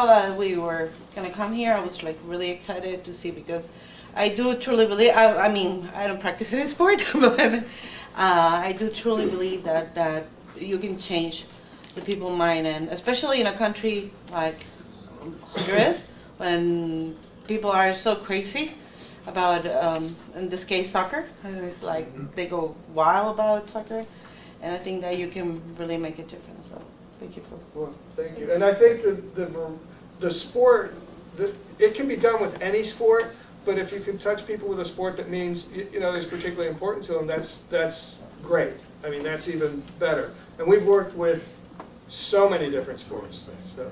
that we were gonna come here, I was like really excited to see, because I do truly believe. I mean, I don't practice any sport, but I do truly believe that you can change the people's mind, and especially in a country like Honduras, when people are so crazy about, in this case, soccer. And it's like they go wild about soccer, and I think that you can really make a difference. So thank you for. Well, thank you. And I think the sport, it can be done with any sport, but if you can touch people with a sport that means, you know, is particularly important to them, that's great. I mean, that's even better. And we've worked with so many different sports. So.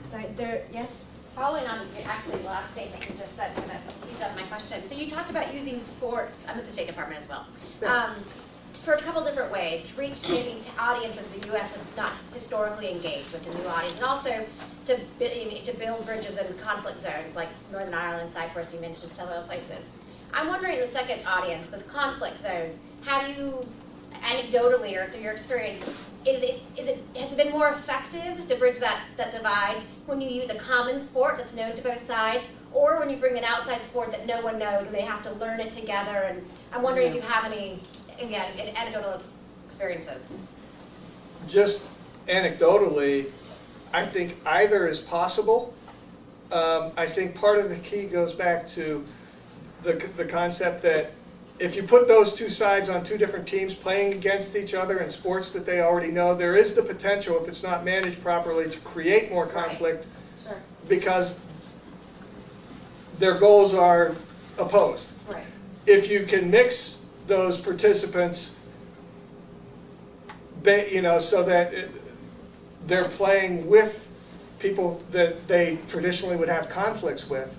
Sorry, yes? Following on actually the last statement you just said, kind of tease up my question. So you talked about using sports, I'm at the State Department as well, for a couple different ways to reach maybe to audiences the U.S. has not historically engaged with, a new audience, and also to build bridges in conflict zones like Northern Ireland, Cyprus, you mentioned some other places. I'm wondering, the second audience, the conflict zones, have you, anecdotally or through your experience, has it been more effective to bridge that divide when you use a common sport that's known to both sides, or when you bring an outside sport that no one knows and they have to learn it together? And I'm wondering if you have any, again, anecdotal experiences. Just anecdotally, I think either is possible. I think part of the key goes back to the concept that if you put those two sides on two different teams playing against each other in sports that they already know, there is the potential, if it's not managed properly, to create more conflict. Right. Sure. Because their goals are opposed. Right. If you can mix those participants, you know, so that they're playing with people that they traditionally would have conflicts with,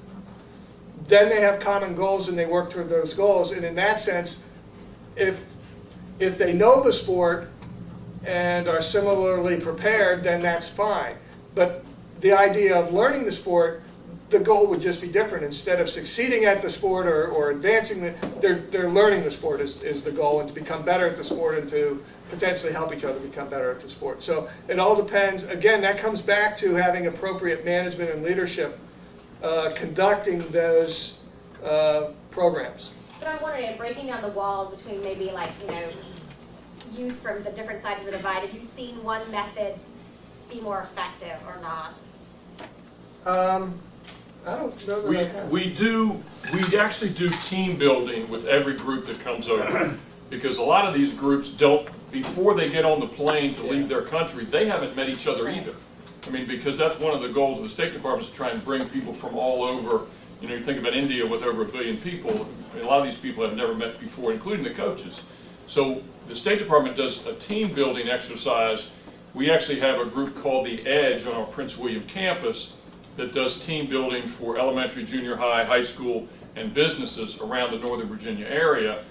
then they have common goals and they work toward those goals. And in that sense, if they know the sport and are similarly prepared, then that's fine. But the idea of learning the sport, the goal would just be different. Instead of succeeding at the sport or advancing, they're learning the sport is the goal, and to become better at the sport and to potentially help each other become better at the sport. So it all depends. Again, that comes back to having appropriate management and leadership conducting those programs. But I'm wondering, breaking down the walls between maybe like, youth from the different sides of the divide, have you seen one method be more effective or not? I don't know that I have. We actually do team building with every group that comes over. Because a lot of these groups don't, before they get on the plane to leave their country, they haven't met each other either. I mean, because that's one of the goals of the State Department is to try and bring people from all over. You think about India with over 1 billion people, a lot of these people have never met before, including the coaches. So the State Department does a team building exercise. We actually have a group called The Edge on our Prince William campus that does team building for elementary, junior high, high school, and businesses around the Northern Virginia area.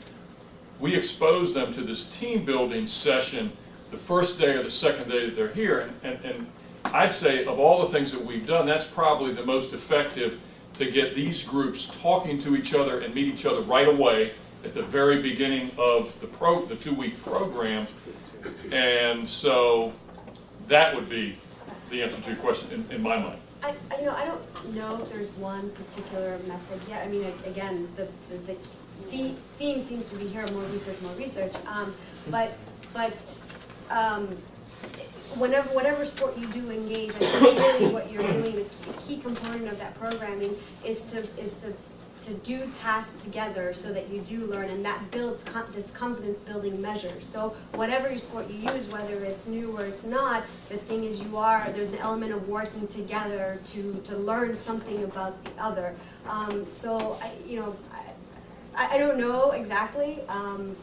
We expose them to this team building session the first day or the second day that they're here. And I'd say of all the things that we've done, that's probably the most effective to get these groups talking to each other and meet each other right away at the very beginning of the 2-week program. And so that would be the answer to your question in my mind. I don't know if there's one particular method yet. I mean, again, the theme seems to be here, more research. Whatever sport you do engage, I think really what you're doing, the key component of that programming is to do tasks together so that you do learn, and that builds this confidence building measure. So whatever your sport you use, whether it's new or it's not, the thing is there's an element of working together to learn something about the other. I don't know exactly,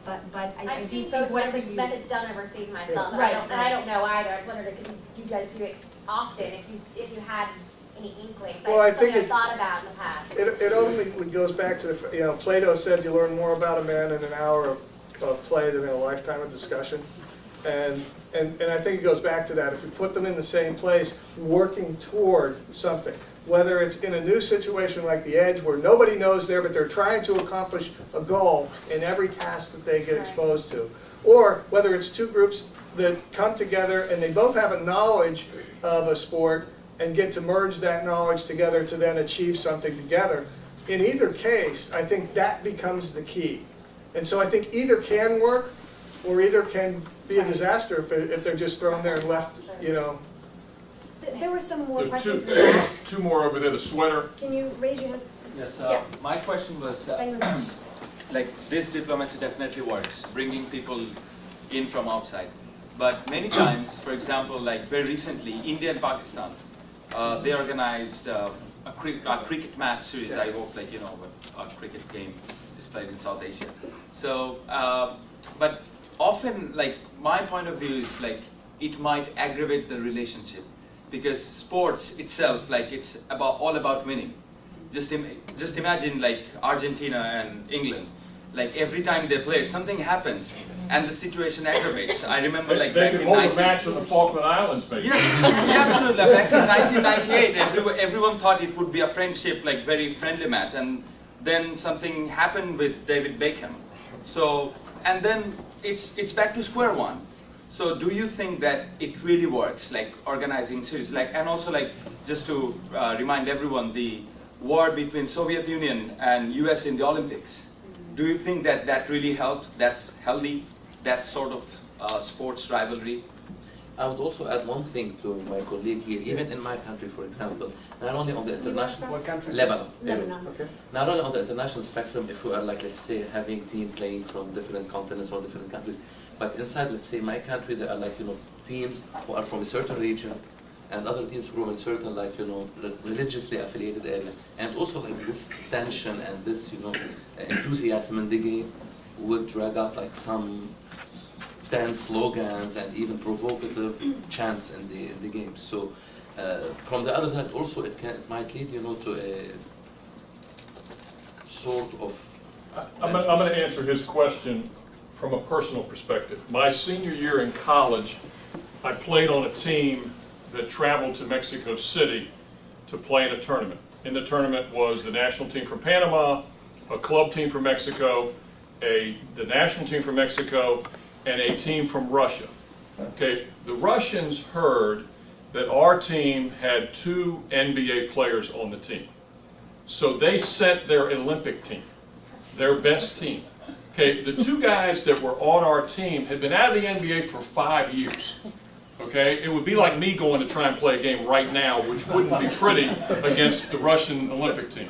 but I do think whatever you use. I've seen done overseas myself, Right. and I don't know either. I was wondering because you guys do it often. If you had any inklings, Well, I something think I've thought about in the past. It ultimately goes back to Plato said you learn more about a man in an hour of play than in a lifetime of discussion. And I think it goes back to that. If we put them in the same place, working toward something, whether it's in a new situation like The Edge where nobody knows there, but they're trying to accomplish a goal in every task that they get exposed to, or whether it's two groups that come together and they both have a knowledge of a sport and get to merge that knowledge together to then achieve something together. In either case, I think that becomes the key. And so I think either can work or either can be a disaster if they're just thrown there and left, There were some more There's questions. two more over there, the sweater. Can you raise your hands? Yes, Yes. my question was, like this diplomacy definitely works, bringing people in from outside. But many times, for example, like very recently, India and Pakistan, they organized a cricket match series. I hope, a cricket game is played in South Asia. So, but often, my point of view is it might aggravate the relationship because sports itself, it's all about winning. Just imagine Argentina and England. Every time they play, something happens, and the situation aggravates. I remember They back could in hold a match on the Falkland Islands, maybe. Yes, absolutely. Back in 1998, everyone thought it would be a friendship, very friendly match, and then something happened with David Beckham. So, and then it's back to square one. So, do you think that it really works, organizing series, and also just to remind everyone, the war between Soviet Union and US in the Olympics? Do you think that really helped? That's healthy, that sort of sports rivalry? I would also add one thing to my colleague here. Even in my country, for example, not only on the international... What country? Lebanon. Lebanon. Okay. Not only on the international spectrum, if we are let's say, having teams playing from different continents or different countries, but inside, let's say, my country, there are teams who are from a certain region, and other teams from a certain, religiously affiliated area. And also, this tension and this, enthusiasm in the game would drag out, some tense slogans and even provocative chants in the game. So, from the other side, also, it might lead, to a sort of... I'm going to answer his question from a personal perspective. My senior year in college, I played on a team that traveled to Mexico City to play in a tournament. In the tournament was the national team from Panama, a club team from Mexico, the national team from Mexico, and a team from Russia. Okay, the Russians heard that our team had 2 NBA players on the team. So they sent their Olympic team. their best team. Okay, the two guys that were on our team had been out of the NBA for 5 years. Okay, it would be like me going to try and play a game right now, which wouldn't be pretty against the Russian Olympic team.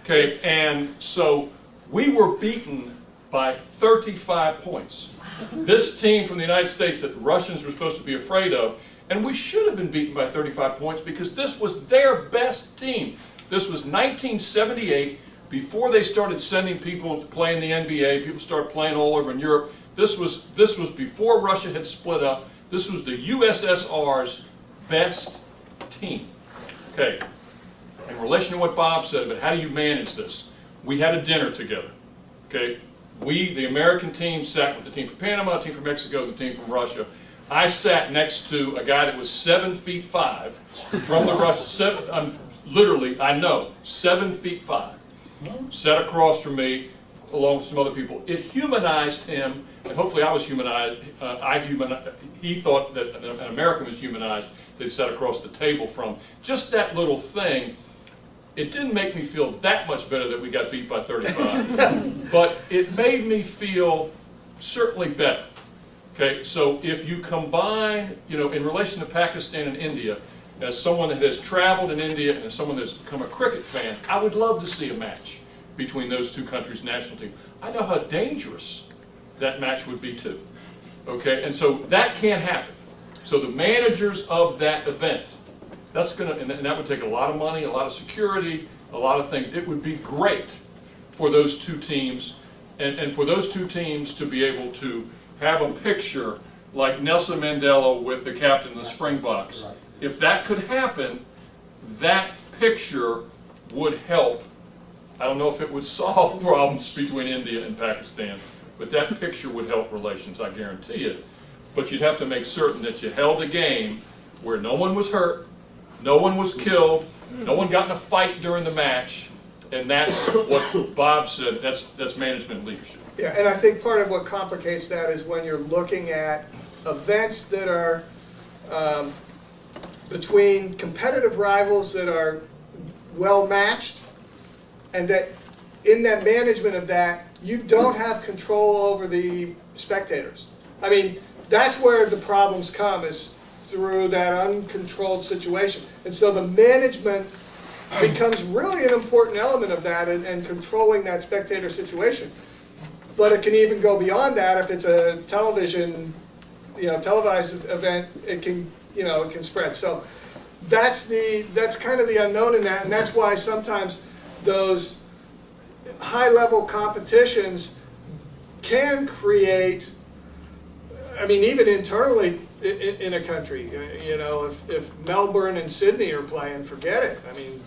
Okay, and so we were beaten by 35 points. This team from the United States that the Russians were supposed to be afraid of, and we should have been beaten by 35 points because this was their best team. This was 1978, before they started sending people to play in the NBA. People started playing all over in Europe. This was before Russia had split up. This was the USSR's best team. Okay, in relation to what Bob said, but how do you manage this? We had a dinner together. Okay, we, the American team, sat with the team from Panama, the team from Mexico, the team from Russia. I sat next to a guy that was 7'5" from the Russia. Literally, I know, 7'5", sat across from me, along with some other people. It humanized him, and hopefully I was humanized. He thought that an American was humanized. They sat across the table from. Just that little thing. It didn't make me feel that much better that we got beat by 35, but it made me feel certainly better. Okay, so if you combine, in relation to Pakistan and India, as someone that has traveled in India and as someone that's become a cricket fan, I would love to see a match between those two countries' national teams. I know how dangerous that match would be too. Okay, and so that can't happen. So the managers of that event, and that would take a lot of money, a lot of security, a lot of things. It would be great for those two teams, and for those two teams to be able to have a picture like Nelson Mandela with the captain of the Springboks. If that could happen, that picture would help. I don't know if it would solve problems between India and Pakistan, but that picture would help relations, I guarantee it. But you'd have to make certain that you held a game where no one was hurt, no one was killed, no one got in a fight during the match, and that's what Bob said, that's management leadership. Yeah, and I think part of what complicates that is when you're looking at events that are between competitive rivals that are well matched, and that in that management of that, you don't have control over the spectators. I mean, that's where the problems come, is through that uncontrolled situation. And so the management becomes really an important element of that, and controlling that spectator situation. But it can even go beyond that. If it's a television, televised event, it can spread. So that's kind of the unknown in that, and that's why sometimes those high-level competitions can create, I mean, even internally in a country, if Melbourne and Sydney are playing, forget it. I mean,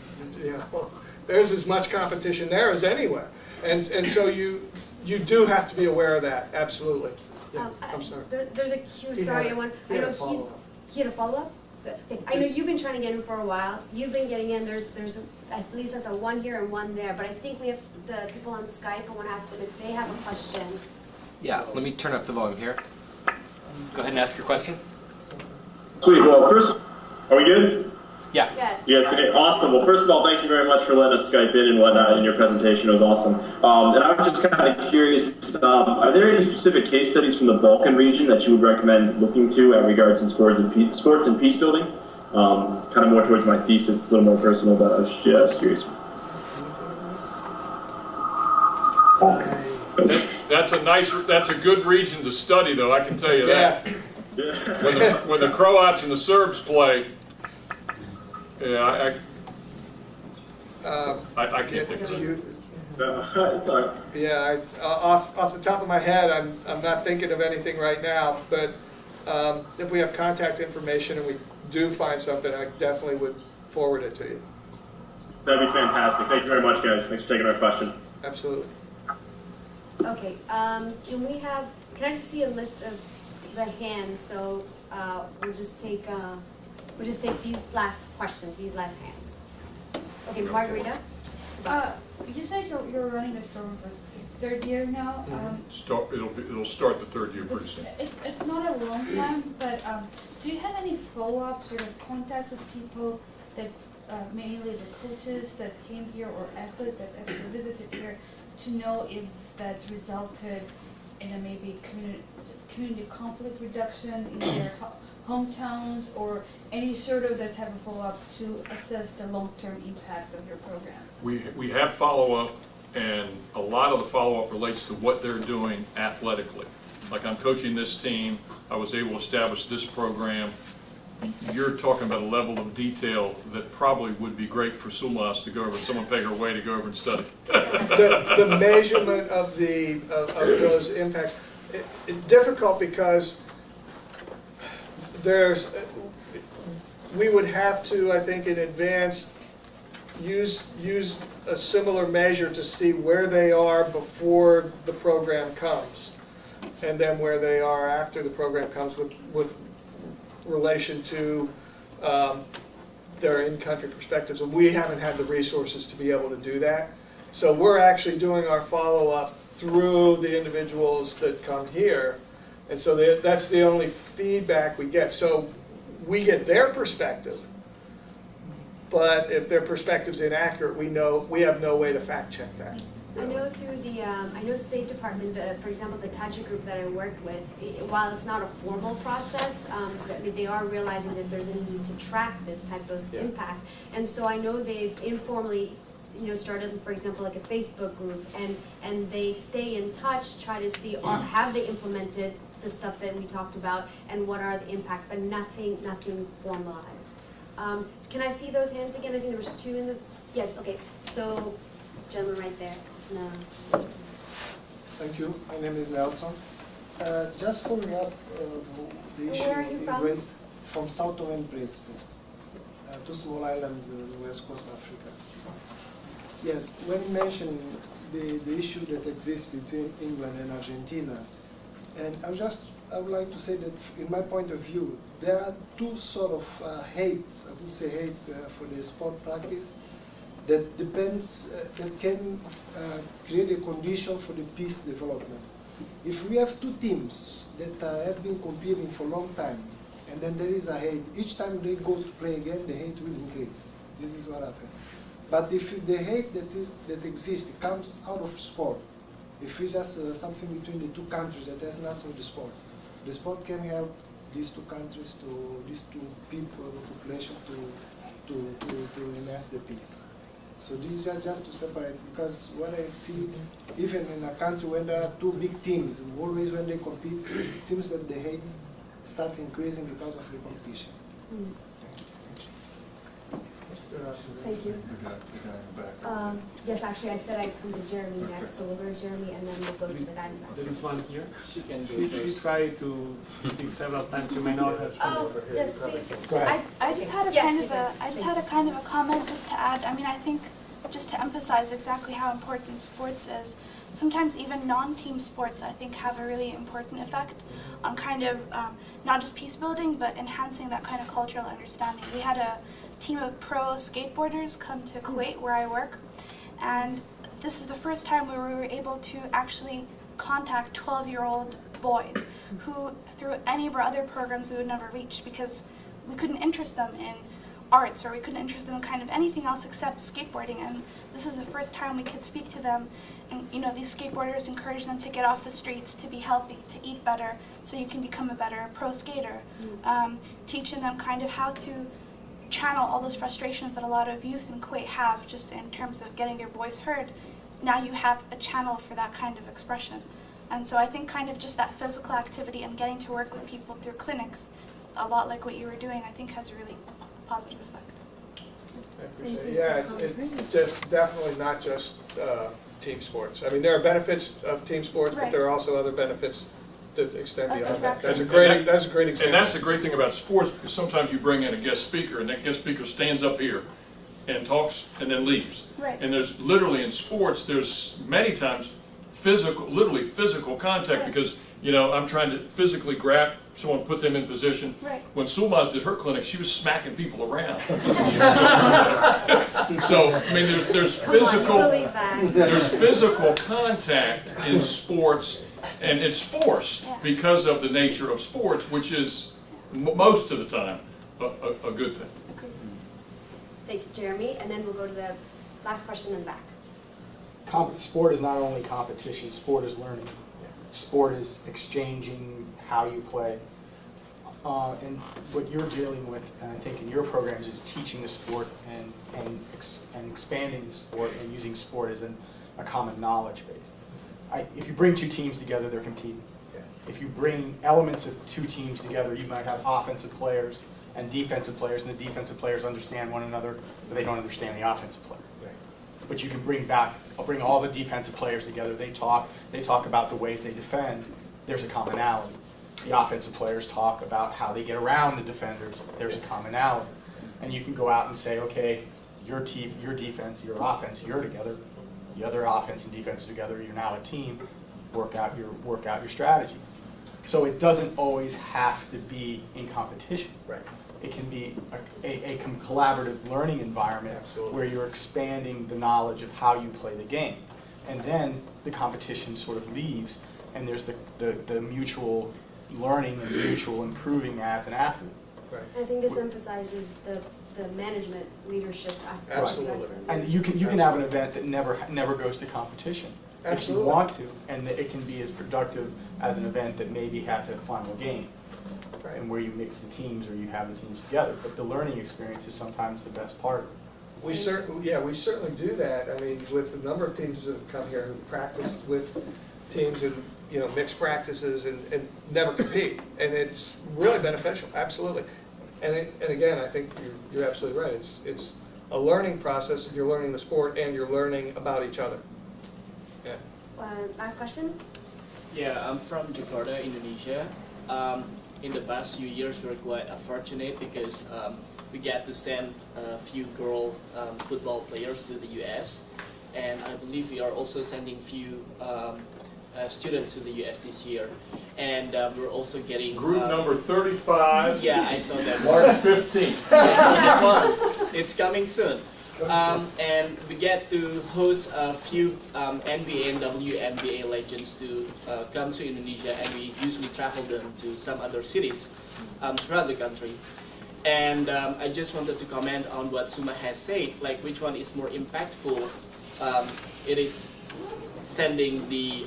there's as much competition there as anywhere, and so you do have to be aware of that. Absolutely. Yeah, I'm sorry. There's a cue. Sorry, I know he had a follow-up. I know you've been trying to get in for a while. You've been getting in. There's at least there's a one here and one there. But I think we have the people on Skype. I want to ask them if they have a question. Yeah, let me turn up the volume here. Go ahead and ask your question. Sweet. Well, first, are we good? Yeah. Yes. Yes. Okay. Awesome. Well, first of all, thank you very much for letting us Skype in and whatnot in your presentation. It was awesome. And I was just kind of curious, are there any specific case studies from the Balkan region that you would recommend looking to in regards to sports and peace building? Kind of more towards my thesis. It's a little more personal, but I was just curious. That's a good region to study, though. I can tell you that. Yeah. When the Croats and the Serbs play, I can't think of it. Yeah, off the top of my head, I'm not thinking of anything right now. But if we have contact information and we do find something, I definitely would forward it to you. That'd be fantastic. Thank you very much, guys. Thanks for taking our question. Absolutely. Okay. Can I just see a list of the hands? So we'll just take these last questions, these last hands. Okay, Margarita. You said you're running the store for the third year now. It'll start the third year pretty soon. It's not a long time, but do you have any follow-up sort of contact with people that mainly the coaches that came here or athletes that actually visited here to know if that resulted in a maybe community conflict reduction in their hometowns, or any sort of that type of follow-up to assess the long-term impact of your program? We have follow-up, and a lot of the follow-up relates to what they're doing athletically. Like, I'm coaching this team, I was able to establish this program. You're talking about a level of detail that probably would be great for Sumas to go over, and someone pay her way to go over and study. The measurement of those impacts, it's difficult because we would have to, I think, in advance, use a similar measure to see where they are before the program comes, and then where they are after the program comes with relation to their in-country perspectives. And we haven't had the resources to be able to do that. So we're actually doing our follow-up through the individuals that come here. And so that's the only feedback we get. So we get their perspective, but if their perspective's inaccurate, we have no way to fact check that. I know through the State Department, for example, the Tachi group that I worked with, while it's not a formal process, they are realizing that there's a need to track this type of impact. And so I know they've informally, started, for example, like a Facebook group, and they stay in touch, try to see, have they implemented the stuff that we talked about, and what are the impacts, but nothing formalized. Can I see those hands again? I think there was two in the, yes, okay. So, gentleman right there. No. Thank you. My name is Nelson. Just following up the issue. Where are you from? From Sao Tome and Principe, two small islands in the west coast of Africa. Yes, when you mentioned the issue that exists between England and Argentina, and I would like to say that in my point of view, there are two sort of hate, I would say hate for the sport practice, that depends, that can create a condition for the peace development. If we have two teams that have been competing for a long time, and then there is a hate, each time they go to play again, the hate will increase. This is what happens. But if the hate that exists comes out of sport, if it's just something between the two countries that has nothing with the sport can help these two countries, these two people, the population to enhance the peace. So this is just to separate, because what I see, even in a country when there are two big teams, always when they compete, it seems that the hate starts increasing because of the competition. Thank you. Yes, actually, I said I'd come to Jeremy next, so we'll go to Jeremy, and then we'll go to the guy in the back. There is one here. She can She tried to speak several times. You may not have seen Oh, her. yes, please. Go ahead. I just had a kind of a comment just to add. I mean, I think just to emphasize exactly how important sports is. Sometimes even non-team sports, I think, have a really important effect on kind of not just peace building, but enhancing that kind of cultural understanding. We had a team of pro skateboarders come to Kuwait, where I work, and this is the first time where we were able to actually contact 12-year-old boys who, through any of our other programs, we would never reach because we couldn't interest them in arts, or we couldn't interest them in kind of anything else except skateboarding. And this was the first time we could speak to them, and these skateboarders, encourage them to get off the streets, to be healthy, to eat better, so you can become a better pro skater. Teaching them kind of how to channel all those frustrations that a lot of youth in Kuwait have, just in terms of getting their voice heard. Now you have a channel for that kind of expression. And so I think kind of just that physical activity and getting to work with people through clinics, a lot like what you were doing, I think has a really positive effect. Yeah, it's just definitely not just team sports. I mean, there are benefits of team sports, but there are also other benefits that extend beyond that. That's a great example. And that's the great thing about sports, because sometimes you bring in a guest speaker, and that guest speaker stands up here and talks and then leaves. Right. And there's literally in sports, there's many times literally physical contact, because I'm trying to physically grab someone, put them in position. Right. When Sulmaz did her clinic, she was smacking people around. So I mean, there's physical contact in sports, and it's forced because of the nature of sports, which is most of the time a good thing. Thank you, Jeremy, and then we'll go to the last question in the back. sport is not only competition, sport is learning. Sport is exchanging how you play. And what you're dealing with, and I think in your programs, is teaching the sport and expanding the sport and using sport as a common knowledge base. If you bring two teams together, they're competing. If you bring elements of two teams together, you might have offensive players and the defensive players understand one another, but they don't understand the offensive player. But you can bring all the defensive players together. They talk about the ways they defend. There's a commonality. The offensive players talk about how they get around the defenders. There's a commonality. And you can go out and say, okay, your defense, your offense, you're together. The other offense and defense are together. You're now a team. Work out your strategy. So it doesn't always have to be in competition. Right. It can be a collaborative learning environment where you're expanding the knowledge of how you play the game. And then the competition sort of leaves, and there's the mutual learning and mutual improving as an athlete. Right. I think this emphasizes the management leadership aspect. Absolutely. And you can have an event that never goes to competition. Absolutely. If you want to, and it can be as productive as an event that maybe has a final game. Right. And where you mix the teams or you have the teams together. But the learning experience is sometimes the best part of it. We certainly do that. I mean, with a number of teams that have come here who've practiced with teams and mixed practices and never compete, and it's really beneficial. Absolutely. And again, I think you're absolutely right. It's a learning process. You're learning the sport and you're learning about each other. Yeah. Last question. Yeah, I'm from Jakarta, Indonesia. In the past few years, we were quite fortunate because we got to send a few girl football players to the U.S. And I believe we are also sending few students to the U.S. this year. And we're also getting... Group number 35. Yeah, I saw that. March 15th. It's coming soon. And we get to host a few NBA and WNBA legends to come to Indonesia, and we usually travel them to some other cities throughout the country. And I just wanted to comment on what Suma has said, like which one is more impactful. It is sending the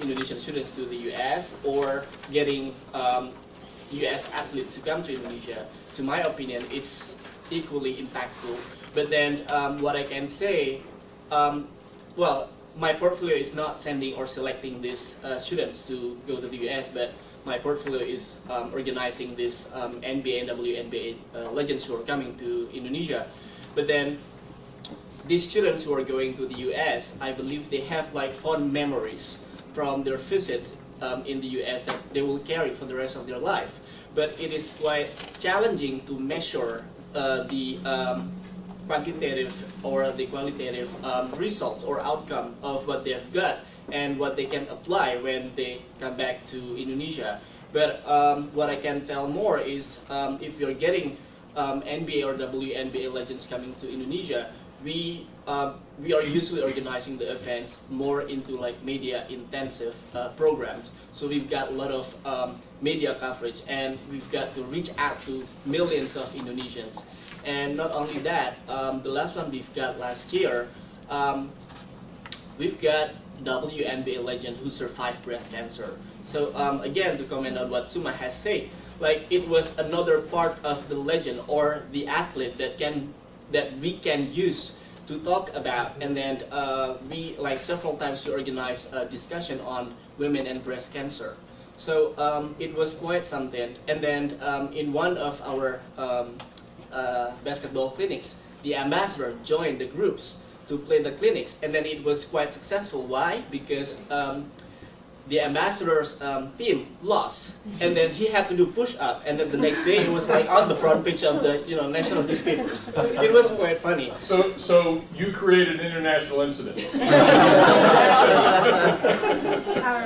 Indonesian students to the US or getting US athletes to come to Indonesia. To my opinion, it's equally impactful. But then what I can say, well, my portfolio is not sending or selecting these students to go to the US, but my portfolio is organizing this NBA and WNBA legends who are coming to Indonesia. But then these students who are going to the US, I believe they have like fond memories from their visit in the US that they will carry for the rest of their life. But it is quite challenging to measure the quantitative or the qualitative results or outcome of what they've got and what they can apply when they come back to Indonesia. But what I can tell more is if you're getting NBA or WNBA legends coming to Indonesia, we are usually organizing the events more into like media intensive programs. So we've got a lot of media coverage, and we've got to reach out to millions of Indonesians. And not only that, the last one we've got last year, we've got WNBA legend who survived breast cancer. So again, to comment on what Suma has said, like it was another part of the legend or the athlete that we can use to talk about. And then we like several times we organized a discussion on women and breast cancer. So it was quite something. And then in one of our basketball clinics, the ambassador joined the groups to play the clinics, and then it was quite successful. Why? Because the ambassador's team lost, and then he had to do push-up, and then the next day it was like on the front page of the national newspapers. It was quite funny. So you created an international incident.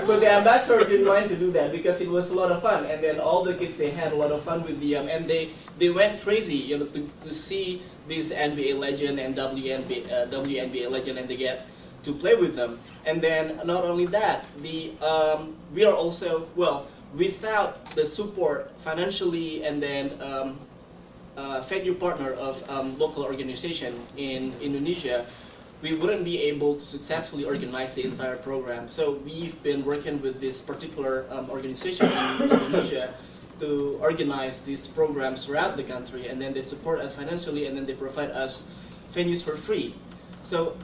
But the ambassador didn't mind to do that because it was a lot of fun, and then all the kids, they had a lot of fun with the and they went crazy, to see this NBA legend and WNBA legend, and they get to play with them. And then not only that, we are also, well, without the support financially and then venue partner of local organization in Indonesia, we wouldn't be able to successfully organize the entire program. So we've been working with this particular organization in Indonesia to organize these programs throughout the country, and then they support us financially, and then they provide us venues for free. So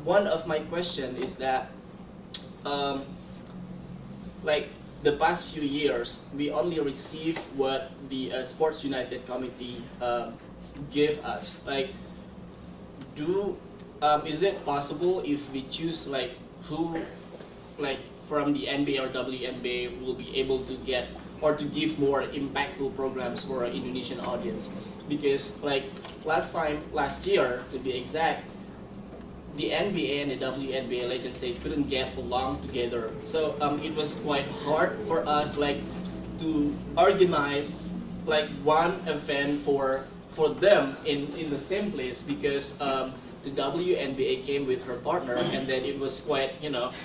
one of my question is that, like the past few years, we only receive what the Sports United Committee give us. Like, is it possible if we choose like who, like from the NBA or WNBA, will be able to get or to give more impactful programs for an Indonesian audience? Because like last year to be exact, the NBA and the WNBA legends, they couldn't get along together. So it was quite hard for us like to organize like one event for them in the same place, because the WNBA came with her partner, and then it was quite,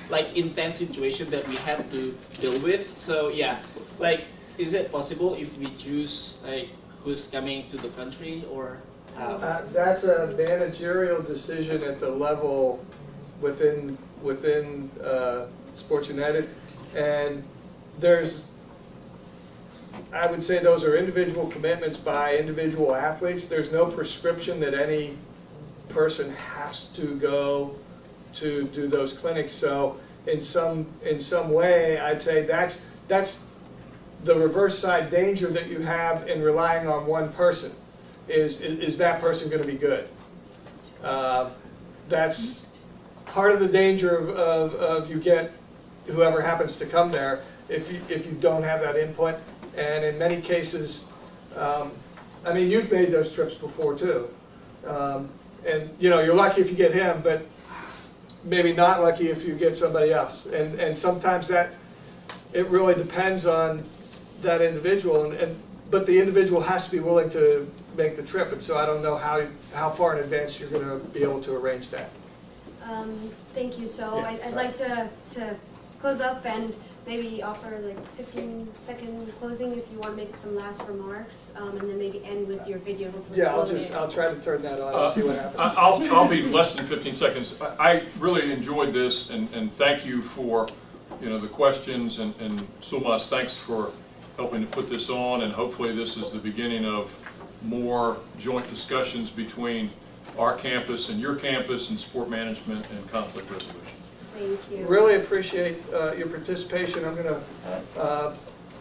like intense situation that we had to deal with. So yeah, like, is it possible if we choose like who's coming to the country, or how? That's a managerial decision at the level within Sports United, and I would say those are individual commitments by individual athletes. There's no prescription that any person has to go to do those clinics. So in some way, I'd say that's the reverse side danger that you have in relying on one person. Is that person going to be good? That's part of the danger of you get whoever happens to come there if you don't have that input. And in many cases, I mean, you've made those trips before too. And you're lucky if you get him, but maybe not lucky if you get somebody else. And sometimes that it really depends on that individual. But the individual has to be willing to make the trip. And so I don't know how far in advance you're going to be able to arrange that. Thank you. So Yeah, I'd like to close up and maybe offer like 15-second closing if you want to make some last remarks, and then maybe end with your video. Yeah, I'll try to turn that on and see what happens. I'll be less than 15 seconds. I really enjoyed this, and thank you for the questions, and Sumas, thanks for helping to put this on, and hopefully this is the beginning of more joint discussions between our campus and your campus, and sport management and conflict resolution. Thank you. Really appreciate your participation.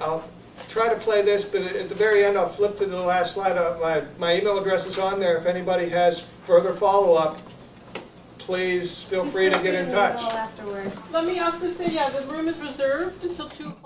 I'll try to play this, but at the very end I'll flip to the last slide. My email address is on there. If anybody has further follow-up, please feel free to get in touch. Afterwards. Let me also say, yeah, the room is reserved until 2 o'clock.